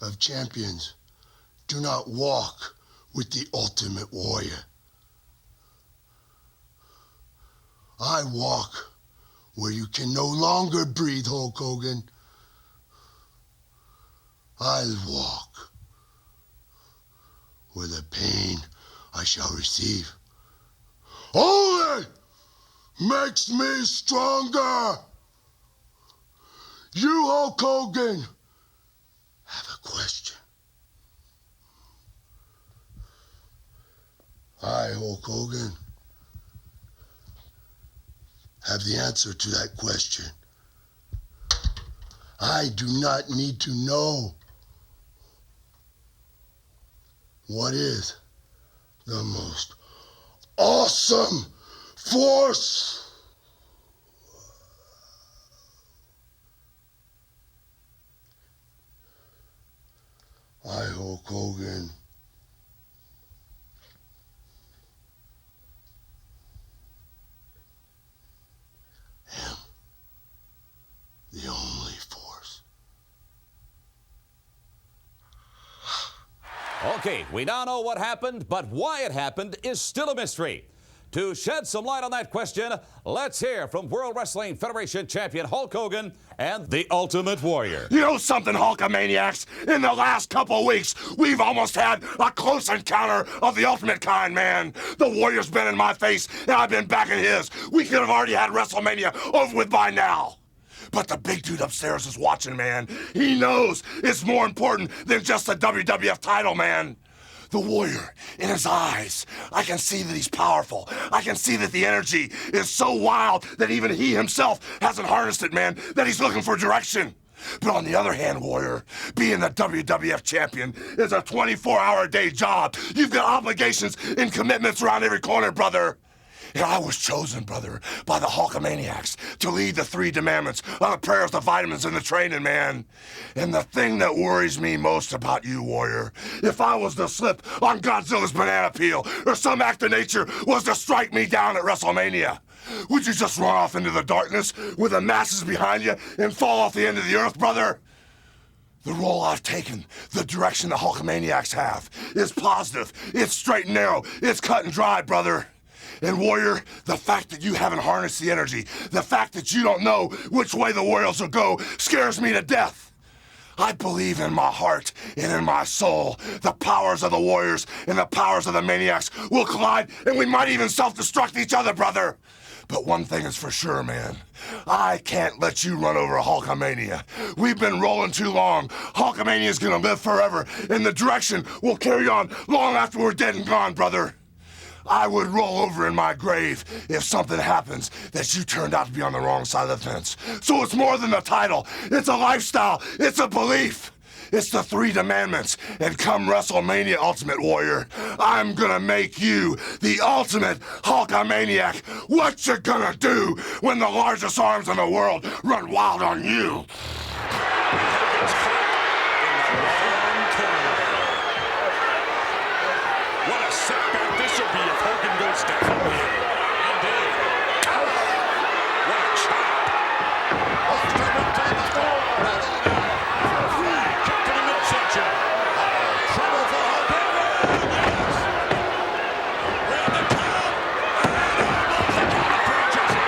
Speaker 1: of champions do not walk with the Ultimate Warrior. I walk where you can no longer breathe, Hulk Hogan. I walk where the pain I shall receive only makes me stronger. You, Hulk Hogan, have a question. I, Hulk Hogan, have the answer to that question. I do not need to know what is the most awesome force. I, Hulk Hogan, am the only force.
Speaker 5: Okay, we now know what happened, but why it happened is still a mystery. To shed some light on that question, let's hear from World Wrestling Federation champion Hulk Hogan and the Ultimate Warrior.
Speaker 2: You know something, Hulkamaniacs? In the last couple of weeks, we've almost had a close encounter of the ultimate kind, man. The Warrior's been in my face, and I've been back in his. We could have already had WrestleMania over with by now. But the big dude upstairs is watching, man. He knows it's more important than just the WWF title, man. The Warrior, in his eyes, I can see that he's powerful. I can see that the energy is so wild that even he himself hasn't harnessed it, man, that he's looking for direction. But on the other hand, Warrior, being the WWF champion is a 24-hour-a-day job. You've got obligations and commitments around every corner, brother. And I was chosen, brother, by the Hulkamaniacs to lead the 3 Demandments on the prayers, the vitamins, and the training, man. And the thing that worries me most about you, Warrior, if I was to slip on Godzilla's banana peel or some act of nature was to strike me down at WrestleMania, would you just run off into the darkness with the masses behind you and fall off the end of the earth, brother? The role I've taken, the direction the Hulkamaniacs have, is positive. It's straight and narrow. It's cut and dry, brother. And Warrior, the fact that you haven't harnessed the energy, the fact that you don't know which way the Warriors will go, scares me to death. I believe in my heart and in my soul, the powers of the Warriors and the powers of the Maniacs will collide, and we might even self-destruct each other, brother. But one thing is for sure, man. I can't let you run over Hulkamania. We've been rolling too long. Hulkamania's gonna live forever, and the direction will carry on long after we're dead and gone, brother. I would roll over in my grave if something happens that you turned out to be on the wrong side of the fence. So it's more than a title. It's a lifestyle. It's a belief. It's the 3 Demandments. And come WrestleMania, Ultimate Warrior, I'm gonna make you the ultimate Hulkamaniac. What you gonna do when the largest arms in the world run wild on you?
Speaker 3: What a setback this will be if Hogan goes down here. Indeed. What a chop. Kick to the midsection. Trouble for Hogan. Yes. Round the top. And almost the counter for Jesse.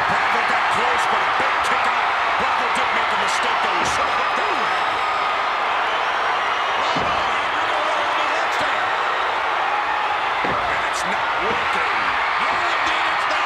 Speaker 3: Bravo got close, but a big kick out. Bravo did make a mistake, though. He should have hooked that one. Not working. No, indeed, it's not.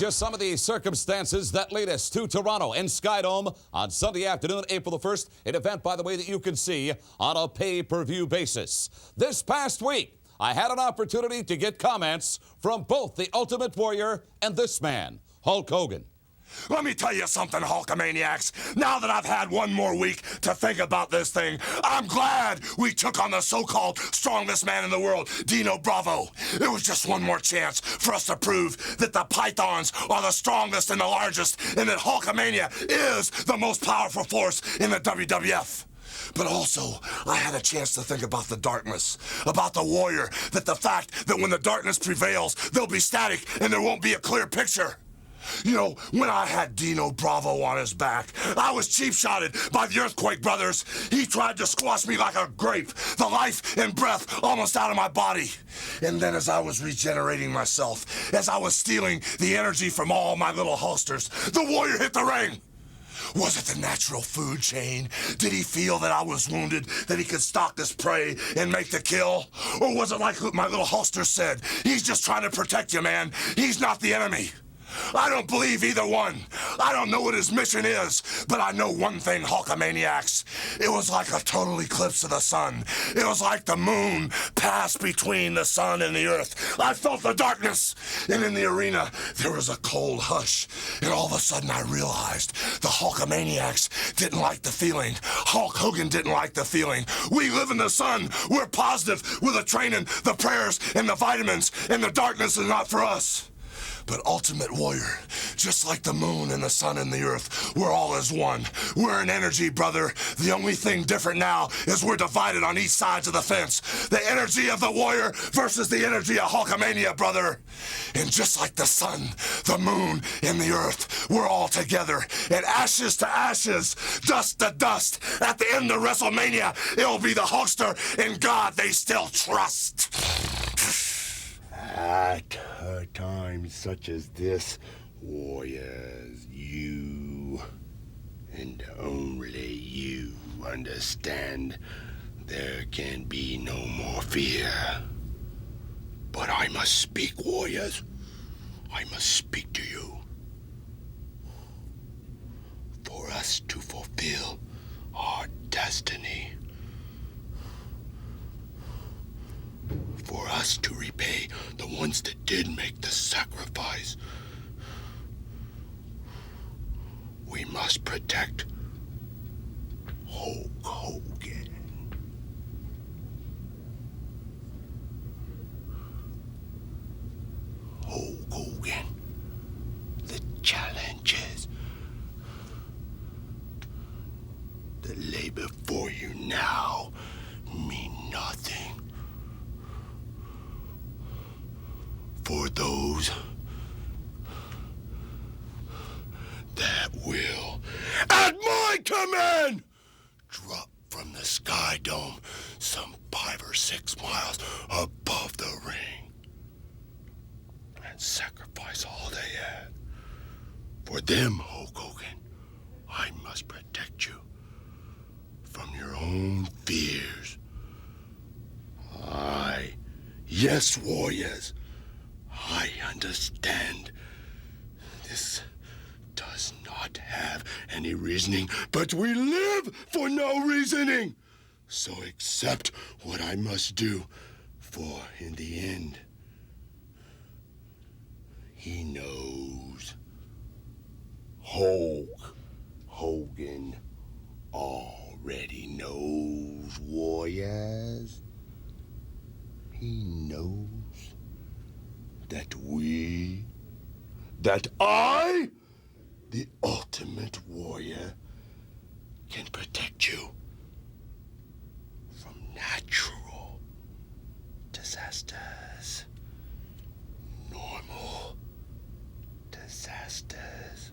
Speaker 5: just some of the circumstances that lead us to Toronto and Skydome on Sunday afternoon, April the 1st, an event, by the way, that you can see on a pay-per-view basis. This past week, I had an opportunity to get comments from both the Ultimate Warrior and this man, Hulk Hogan.
Speaker 2: Let me tell you something, Hulkamaniacs. Now that I've had one more week to think about this thing, I'm glad we took on the so-called strongest man in the world, Dino Bravo. It was just one more chance for us to prove that the Pythons are the strongest and the largest, and that Hulkamania is the most powerful force in the WWF. But also, I had a chance to think about the darkness, about the warrior, that the fact that when the darkness prevails, there'll be static and there won't be a clear picture. You know, when I had Dino Bravo on his back, I was cheap-shotted by the Earthquake Brothers. He tried to squash me like a grape, the life and breath almost out of my body. And then as I was regenerating myself, as I was stealing the energy from all my little Hulksters, the warrior hit the ring. Was it the natural food chain? Did he feel that I was wounded, that he could stalk this prey and make the kill? Or was it like my little Hulkster said, he's just trying to protect you, man. He's not the enemy. I don't believe either one. I don't know what his mission is, but I know one thing, Hulkamaniacs. It was like a total eclipse of the sun. It was like the moon passed between the sun and the earth. I felt the darkness, and in the arena, there was a cold hush. And all of a sudden, I realized the Hulkamaniacs didn't like the feeling. Hulk Hogan didn't like the feeling. We live in the sun. We're positive with the training, the prayers, and the vitamins, and the darkness is not for us. But Ultimate Warrior, just like the moon and the sun and the earth, we're all as one. We're an energy, brother. The only thing different now is we're divided on each sides of the fence. The energy of the warrior versus the energy of Hulkamania, brother. And just like the sun, the moon, and the earth, we're all together. And ashes to ashes, dust to dust. At the end of WrestleMania, it'll be the Hulkster and God they still trust.
Speaker 1: At times such as this, warriors, you, and only you, understand there can be no more fear. But I must speak, warriors. I must speak to you. For us to fulfill our destiny. For us to repay the ones that did make the sacrifice. We must protect Hulk Hogan. Hulk Hogan, the challenges that lay before you now mean nothing. For those that will, at my command, drop from the Skydome some 5 or 6 miles above the ring and sacrifice all they had. For them, Hulk Hogan, I must protect you from your own fears. Yes, warriors, I understand. This does not have any reasoning, but we live for no reasoning. So accept what I must do, for in the end, he knows. Hulk Hogan already knows, warriors. He knows that I, the Ultimate Warrior, can protect you from natural disasters, normal disasters.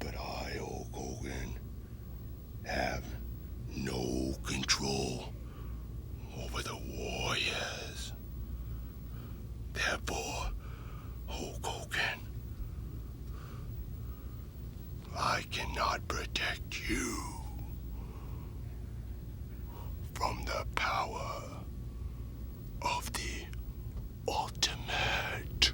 Speaker 1: But I, Hulk Hogan, have no control over the warriors. Therefore, Hulk Hogan, I cannot protect you from the power of the Ultimate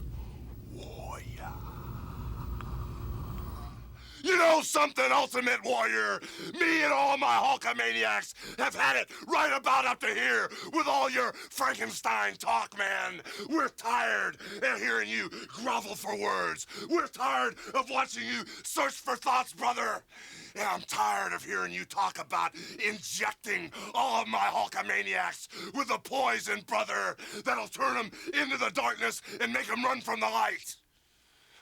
Speaker 2: something, Ultimate Warrior? Me and all my Hulkamaniacs have had it right about up to here with all your Frankenstein talk, man. We're tired of hearing you grovel for words. We're tired of watching you search for thoughts, brother. And I'm tired of hearing you talk about injecting all of my Hulkamaniacs with a poison, brother, that'll turn them into the darkness and make them run from the light.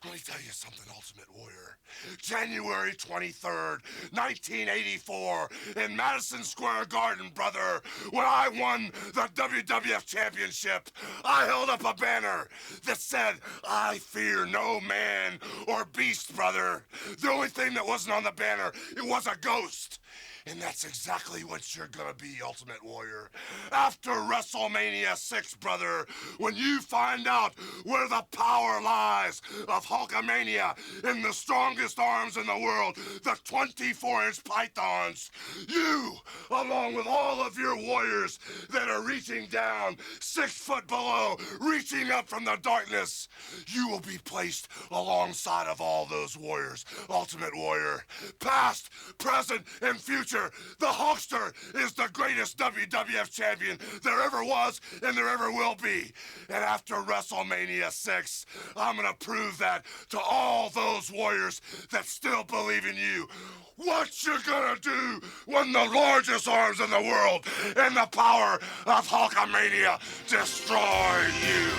Speaker 2: Let me tell you something, Ultimate Warrior. January 23rd, 1984, in Madison Square Garden, brother, when I won the WWF Championship, I held up a banner that said, "I fear no man or beast, brother." The only thing that wasn't on the banner, it was a ghost. And that's exactly what you're gonna be, Ultimate Warrior. After WrestleMania 6, brother, when you find out where the power lies of Hulkamania in the strongest arms in the world, the 24-inch pythons, you, along with all of your warriors that are reaching down 6 foot below, reaching up from the darkness, you will be placed alongside of all those warriors, Ultimate Warrior. Past, present, and future, the Hulkster is the greatest WWF champion there ever was and there ever will be. And after WrestleMania 6, I'm gonna prove that to all those warriors that still believe in you. What you gonna do when the largest arms in the world and the power of Hulkamania destroy you?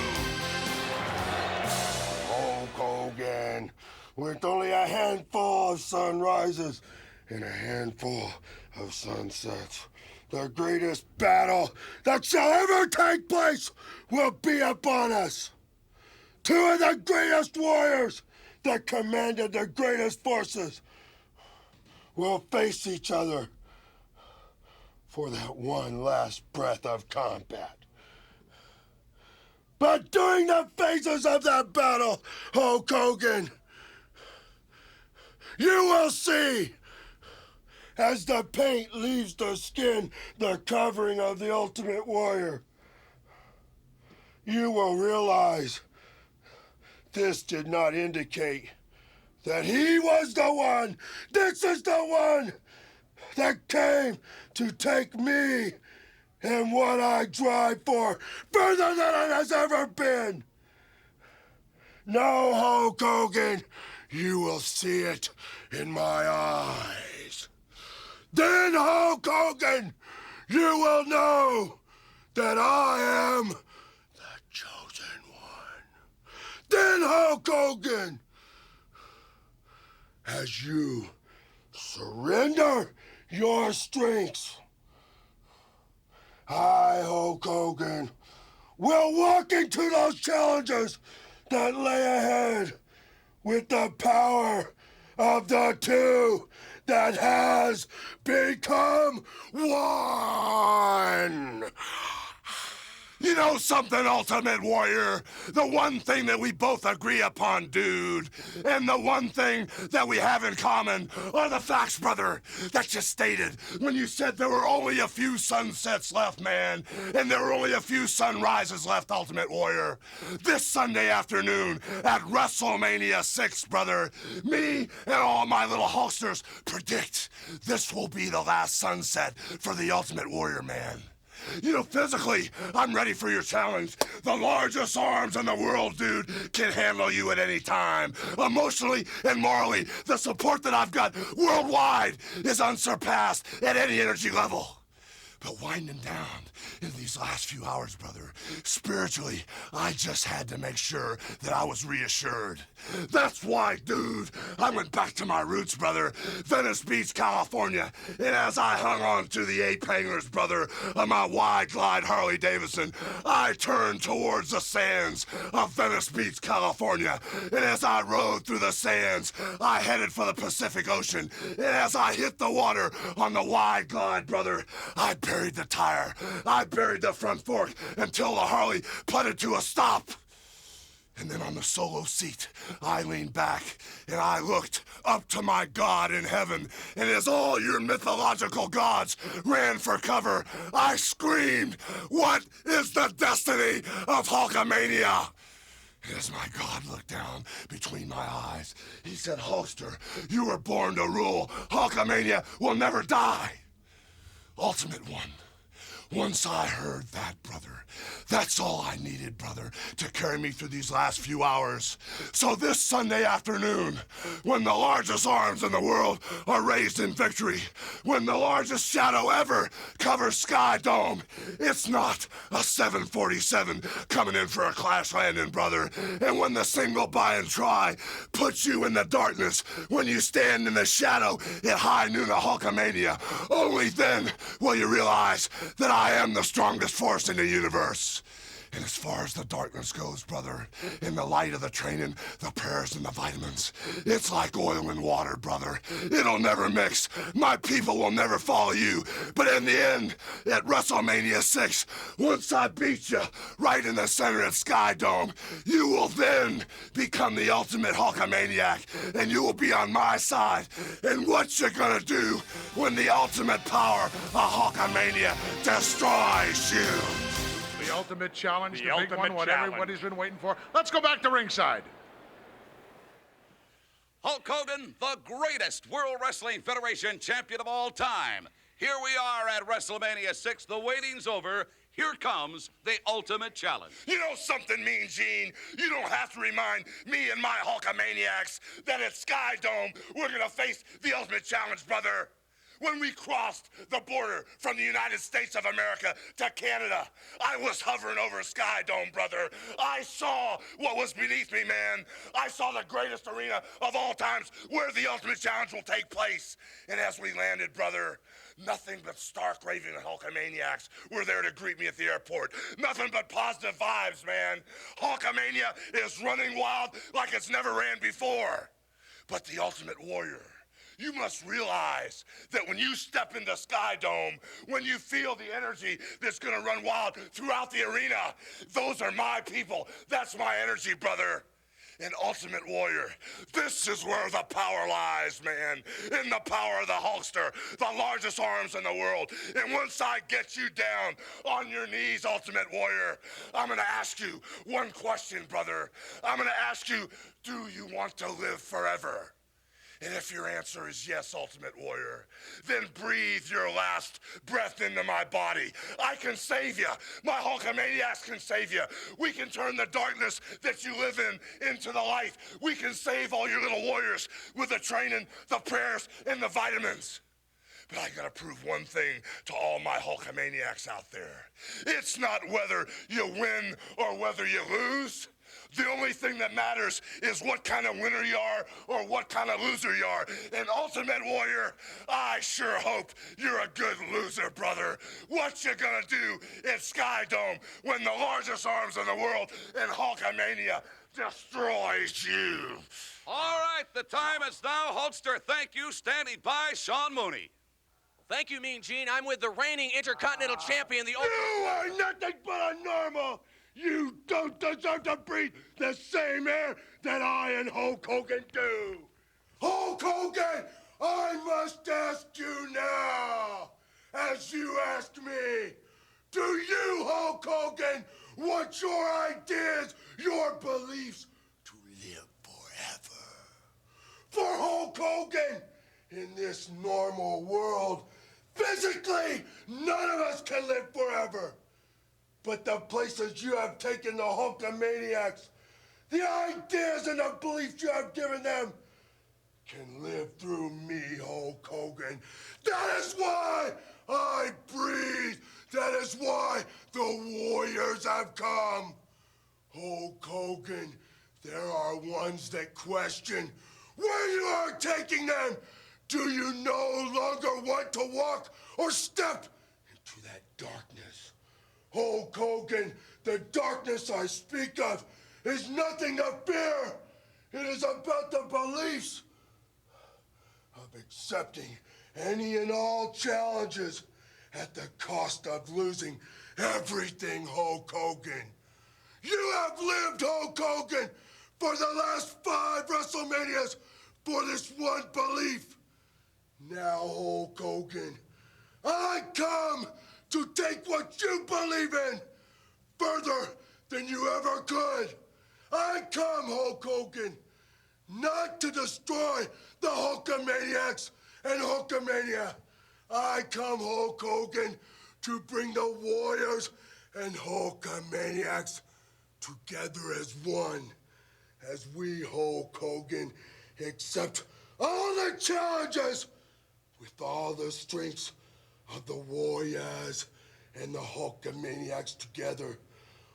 Speaker 1: Hulk Hogan, with only a handful of sunrises and a handful of sunsets, the greatest battle that shall ever take place will be upon us. 2 of the greatest warriors that commanded the greatest forces will face each other for that one last breath of combat. But during the phases of that battle, Hulk Hogan, you will see, as the paint leaves the skin, the covering of the Ultimate Warrior, you will realize this did not indicate that he was the one. This is the one that came to take me and what I drive for further than it has ever been. No, Hulk Hogan, you will see it in my eyes. Then, Hulk Hogan, you will know that I am the chosen one. Then, Hulk Hogan, as you surrender your strengths, I, Hulk Hogan, will walk into those challenges that lay ahead with the power of the 2 that has become one.
Speaker 2: You know something, Ultimate Warrior? The one thing that we both agree upon, dude, and the one thing that we have in common are the facts, brother, that you stated when you said there were only a few sunsets left, man, and there were only a few sunrises left, Ultimate Warrior. This Sunday afternoon at WrestleMania 6, brother, me and all my little Hulksters predict this will be the last sunset for the Ultimate Warrior, man. You know, physically, I'm ready for your challenge. The largest arms in the world, dude, can handle you at any time. Emotionally and morally, the support that I've got worldwide is unsurpassed at any energy level. But winding down in these last few hours, brother, spiritually, I just had to make sure that I was reassured. That's why, dude, I went back to my roots, brother, Venice Beach, California, and as I hung on to the 8 hangers, brother, of my wide glide Harley Davidson, I turned towards the sands of Venice Beach, California, and as I rode through the sands, I headed for the Pacific Ocean, and as I hit the water on the wide glide, brother, I buried the tire. I buried the front fork until the Harley putted to a stop. And then on the solo seat, I leaned back and I looked up to my God in heaven. And as all your mythological gods ran for cover, I screamed, "What is the destiny of Hulkamania?" As my God looked down between my eyes, he said, Hulkster, you were born to rule. Hulkamania will never die. Ultimate One. Once I heard that, brother, that's all I needed, brother, to carry me through these last few hours. So this Sunday afternoon, when the largest arms in the world are raised in victory, when the largest shadow ever covers Sky Dome, it's not a 747 coming in for a crash landing, brother. And when the single buy and try puts you in the darkness, when you stand in the shadow at high noon of Hulkamania, only then will you realize that I am the strongest force in the universe. And as far as the darkness goes, brother, in the light of the training, the prayers, and the vitamins, it's like oil and water, brother. It'll never mix. My people will never follow you. But in the end, at WrestleMania 6, once I beat you right in the center of Sky Dome, you will then become the ultimate Hulkamaniac, and you will be on my side. And what you gonna do when the ultimate power of Hulkamania destroys you?
Speaker 3: The ultimate challenge,
Speaker 8: The
Speaker 3: the big
Speaker 8: ultimate
Speaker 3: one, what
Speaker 8: challenge.
Speaker 3: everybody's been waiting for. Let's go back to ringside.
Speaker 5: Hulk Hogan, the greatest World Wrestling Federation champion of all time. Here we are at WrestleMania 6. The waiting's over. Here comes the ultimate challenge.
Speaker 2: You know something, Mean Gene? You don't have to remind me and my Hulkamaniacs that at Sky Dome, we're gonna face the ultimate challenge, brother. When we crossed the border from the United States of America to Canada, I was hovering over Sky Dome, brother. I saw what was beneath me, man. I saw the greatest arena of all times where the ultimate challenge will take place. And as we landed, brother, nothing but stark raving Hulkamaniacs were there to greet me at the airport. Nothing but positive vibes, man. Hulkamania is running wild like it's never ran before. But the Ultimate Warrior, you must realize that when you step into Sky Dome, when you feel the energy that's gonna run wild throughout the arena, those are my people. That's my energy, brother. And Ultimate Warrior, this is where the power lies, man. In the power of the Hulkster, the largest arms in the world. And once I get you down on your knees, Ultimate Warrior, I'm gonna ask you one question, brother. I'm gonna ask you, do you want to live forever? And if your answer is yes, Ultimate Warrior, then breathe your last breath into my body. I can save you. My Hulkamaniacs can save you. We can turn the darkness that you live in into the light. We can save all your little warriors with the training, the prayers, and the vitamins. But I gotta prove one thing to all my Hulkamaniacs out there. It's not whether you win or whether you lose. The only thing that matters is what kind of winner you are or what kind of loser you are. And Ultimate Warrior, I sure hope you're a good loser, brother. What you gonna do at Sky Dome when the largest arms in the world and Hulkamania destroys you?
Speaker 5: All right, the time is now. Hulkster, thank you. Standing by, Sean Mooney.
Speaker 9: Thank you, Mean Gene. I'm with the reigning Intercontinental Champion, the Ultimate...
Speaker 1: You are nothing but a normal. You don't deserve to breathe the same air that I and Hulk Hogan do. Hulk Hogan, I must ask you now, as you asked me, do you, Hulk Hogan, want your ideas, your beliefs to live forever? For Hulk Hogan, in this normal world, physically, none of us can live forever. But the places you have taken the Hulkamaniacs, the ideas and the beliefs you have given them, can live through me, Hulk Hogan. That is why I breathe. That is why the Warriors have come. Hulk Hogan, there are ones that question where you are taking them. Do you no longer want to walk or step into that darkness? Hulk Hogan, the darkness I speak of is nothing to fear. It is about the beliefs of accepting any and all challenges at the cost of losing everything, Hulk Hogan. You have lived, Hulk Hogan, for the last 5 WrestleManias for this one belief. Now, Hulk Hogan, I come to take what you believe in further than you ever could. I come, Hulk Hogan, not to destroy the Hulkamaniacs and Hulkamania. I come, Hulk Hogan, to bring the Warriors and Hulkamaniacs together as one. As we, Hulk Hogan, accept all the challenges with all the strengths of the Warriors and the Hulkamaniacs together.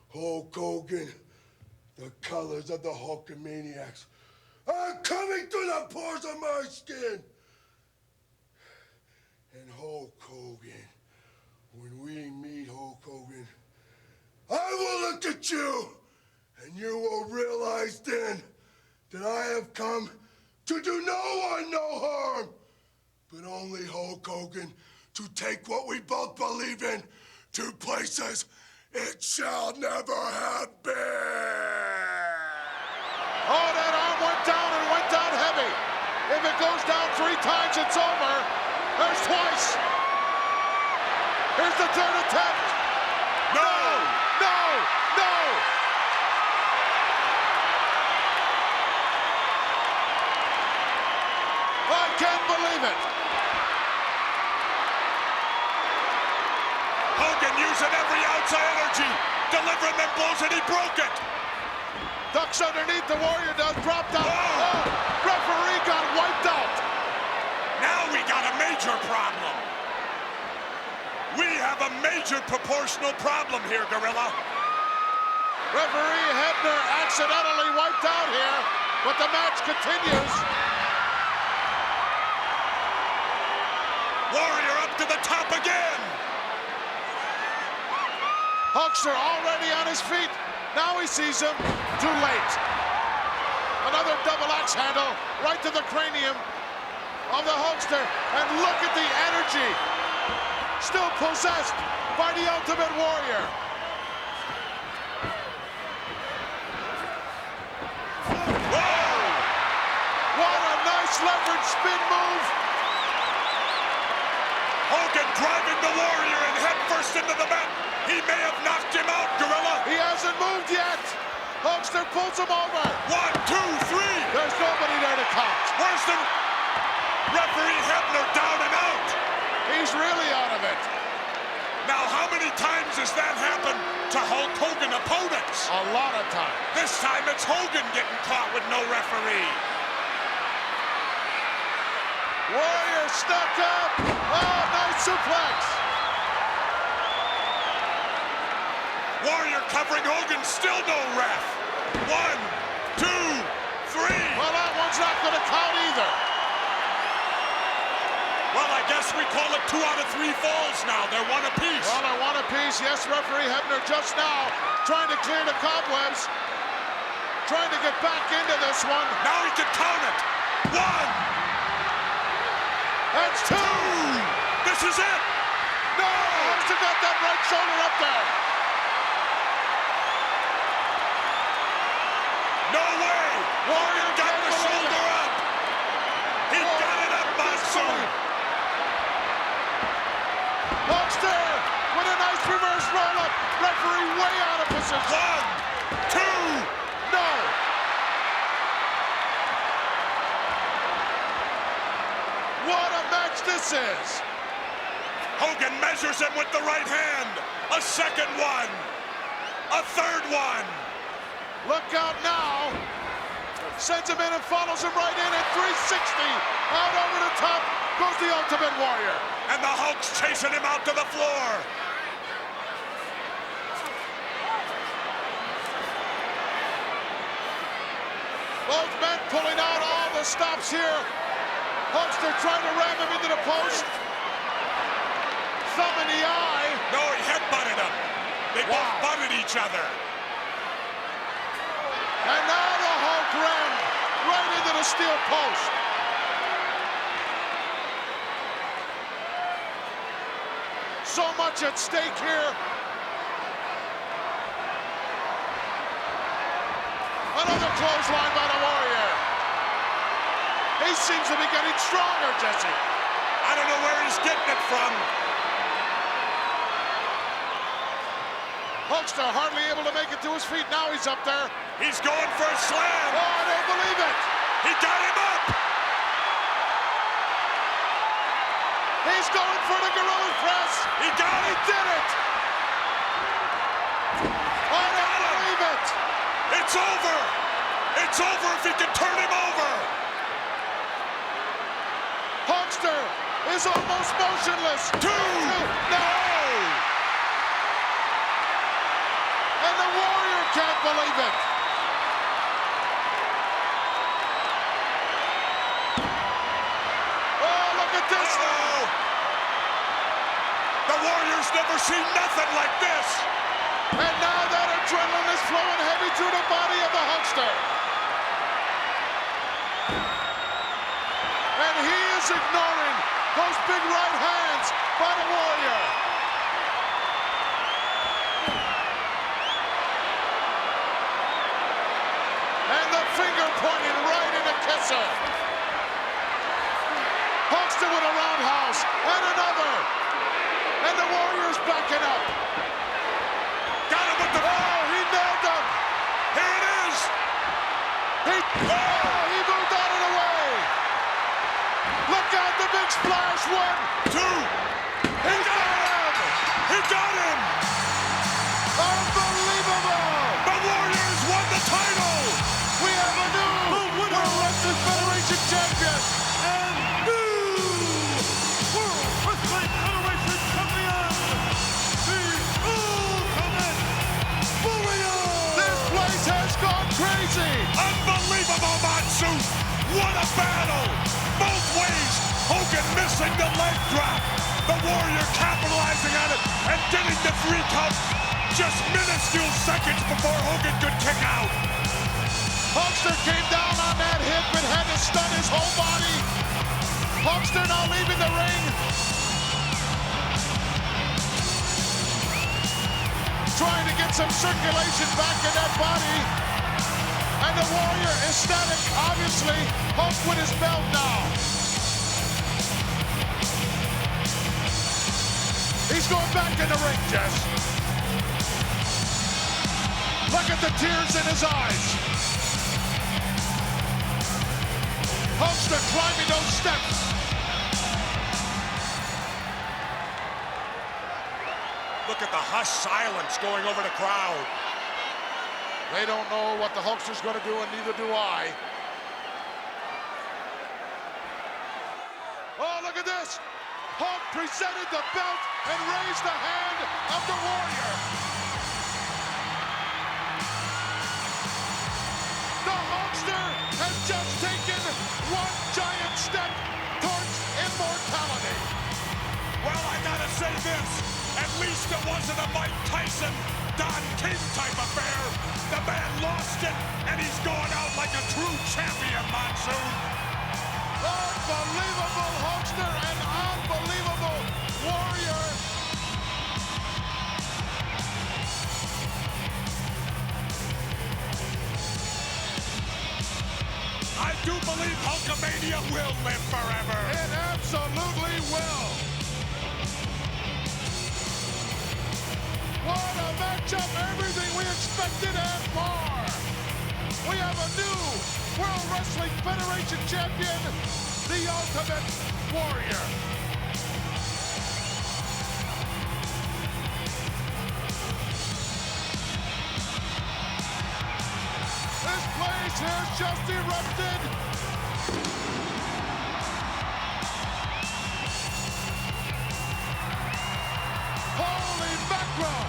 Speaker 1: Hulk Hogan, the colors of the Hulkamaniacs are coming through the pores of my skin. And Hulk Hogan, when we meet Hulk Hogan, I will look at you and you will realize then that I have come to do no one no harm, but only Hulk Hogan to take what we both believe in to places it shall never have been.
Speaker 3: Oh, that arm went down and went down heavy. If it goes down 3 times, it's over. There's twice. Here's the third attempt. No! No! No! I can't believe it.
Speaker 10: Hogan using every ounce of energy, delivering them blows, and he broke it.
Speaker 3: Ducks underneath, the Warrior does, drop down. Oh, referee got wiped out.
Speaker 10: Now we got a major problem. We have a major proportional problem here, Gorilla.
Speaker 3: Referee Hebner accidentally wiped out here, but the match continues.
Speaker 10: Warrior up to the top again.
Speaker 3: Hulkster already on his feet. Now he sees him. Too late. Another double axe handle right to the cranium of the Hulkster. And look at the energy. Still possessed by the Ultimate Warrior.
Speaker 10: Whoa!
Speaker 3: What a nice leverage spin move.
Speaker 10: Hogan driving the Warrior and head first into the mat. He may have knocked him out, Gorilla.
Speaker 3: He hasn't moved yet. Hulkster pulls him over.
Speaker 10: 1, 2, 3.
Speaker 3: There's nobody there to count.
Speaker 10: Where's the referee? Hebner down and out.
Speaker 3: He's really out of it.
Speaker 10: Now, how many times has that happened to Hulk Hogan opponents?
Speaker 3: A lot of times.
Speaker 10: This time it's Hogan getting caught with no referee.
Speaker 3: Warrior stuck up. Oh, nice suplex.
Speaker 10: Warrior covering Hogan, still no ref. 1, 2, 3.
Speaker 3: Well, that one's not going to count either.
Speaker 10: Well, I guess we call it 2 out of 3 falls now. They're one apiece.
Speaker 3: Well, they're one apiece. Yes, referee Hebner just now trying to clear the cobwebs. Trying to get back into this one.
Speaker 10: Now he can count it. 1.
Speaker 3: That's 2.
Speaker 10: This is it.
Speaker 3: No, Hulkster got that right shoulder up there.
Speaker 10: No way! Warrior got the shoulder up! He got it up, Monsoon!
Speaker 3: Hulkster with a nice reverse roll-up. Referee way out of position.
Speaker 10: 1, 2.
Speaker 3: No. What a match this is.
Speaker 10: Hogan measures him with the right hand. A second one. A third one.
Speaker 3: Look out now. Sends him in and follows him right in at 360. Out over the top goes the Ultimate Warrior.
Speaker 10: And the Hulk's chasing him out to the floor.
Speaker 3: Both men pulling out all the stops here. Hulkster trying to ram him into the post. Thumb in the eye.
Speaker 10: No, he headbutted him. They both butted each other.
Speaker 3: And now the Hulk rammed right into the steel post. So much at stake here. Another clothesline by the Warrior. He seems to be getting stronger, Jesse.
Speaker 10: I don't know where he's getting it from.
Speaker 11: Hulkster hardly able to make it to his feet. Now he's up there.
Speaker 3: He's going for a slam.
Speaker 11: Oh, I don't believe it.
Speaker 3: He got him up.
Speaker 11: He's going for the Gorilla Press.
Speaker 3: He got it.
Speaker 11: He did it. I don't believe it.
Speaker 3: It's over. It's over if he can turn him over.
Speaker 11: Hulkster is almost motionless.
Speaker 3: Two.
Speaker 11: No. And the Warrior can't believe it. Oh, look at this now.
Speaker 3: The Warriors never seen nothing like this.
Speaker 11: And now that adrenaline is flowing heavy through the body of the Hulkster. And he is ignoring those big right hands by the Warrior. And the finger pointing right into Kessel. Hulkster with a roundhouse and another. And the Warrior's backing up.
Speaker 3: Got him with the...
Speaker 11: Oh, he nailed him.
Speaker 3: Here it is.
Speaker 11: He moved out of the way. Look out, the big splash. 1, 2. He got him.
Speaker 3: He got him.
Speaker 11: Unbelievable.
Speaker 3: The Warriors won the title.
Speaker 11: We have a new World Wrestling Federation champion.
Speaker 10: And new World Wrestling Federation champion, the Ultimate Warrior.
Speaker 11: This place has gone crazy.
Speaker 3: Unbelievable, Monsoon. What a battle. Both ways. Hogan missing the leg drop. The Warrior capitalizing on it and getting the 3 count just minuscule seconds before Hogan could kick out.
Speaker 11: Hulkster came down on that hip and had to stun his whole body. Hulkster now leaving the ring. Trying to get some circulation back in that body. And the Warrior is static, obviously. Hulk with his belt now. He's going back in the ring, Jess. Look at the tears in his eyes. Hulkster climbing those steps.
Speaker 3: Look at the hushed silence going over the crowd.
Speaker 11: They don't know what the Hulkster's going to do, and neither do I. Oh, look at this. Hulk presented the belt and raised the hand of the Warrior. The Hulkster has just taken one giant step towards immortality.
Speaker 3: Well, I gotta say this. At least it wasn't a Mike Tyson, Don King type affair. The man lost it, and he's going out like a true champion, Monsoon.
Speaker 11: Unbelievable Hulkster and unbelievable Warrior.
Speaker 3: I do believe Hulkamania will live forever.
Speaker 11: It absolutely will. What a matchup, everything we expected and more. We have a new World Wrestling Federation champion, the Ultimate Warrior. This place has just erupted. Holy mackerel!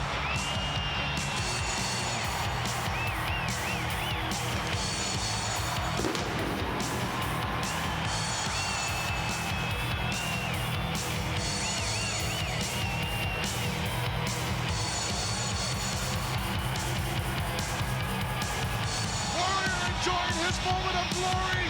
Speaker 11: Warrior enjoying his moment of glory.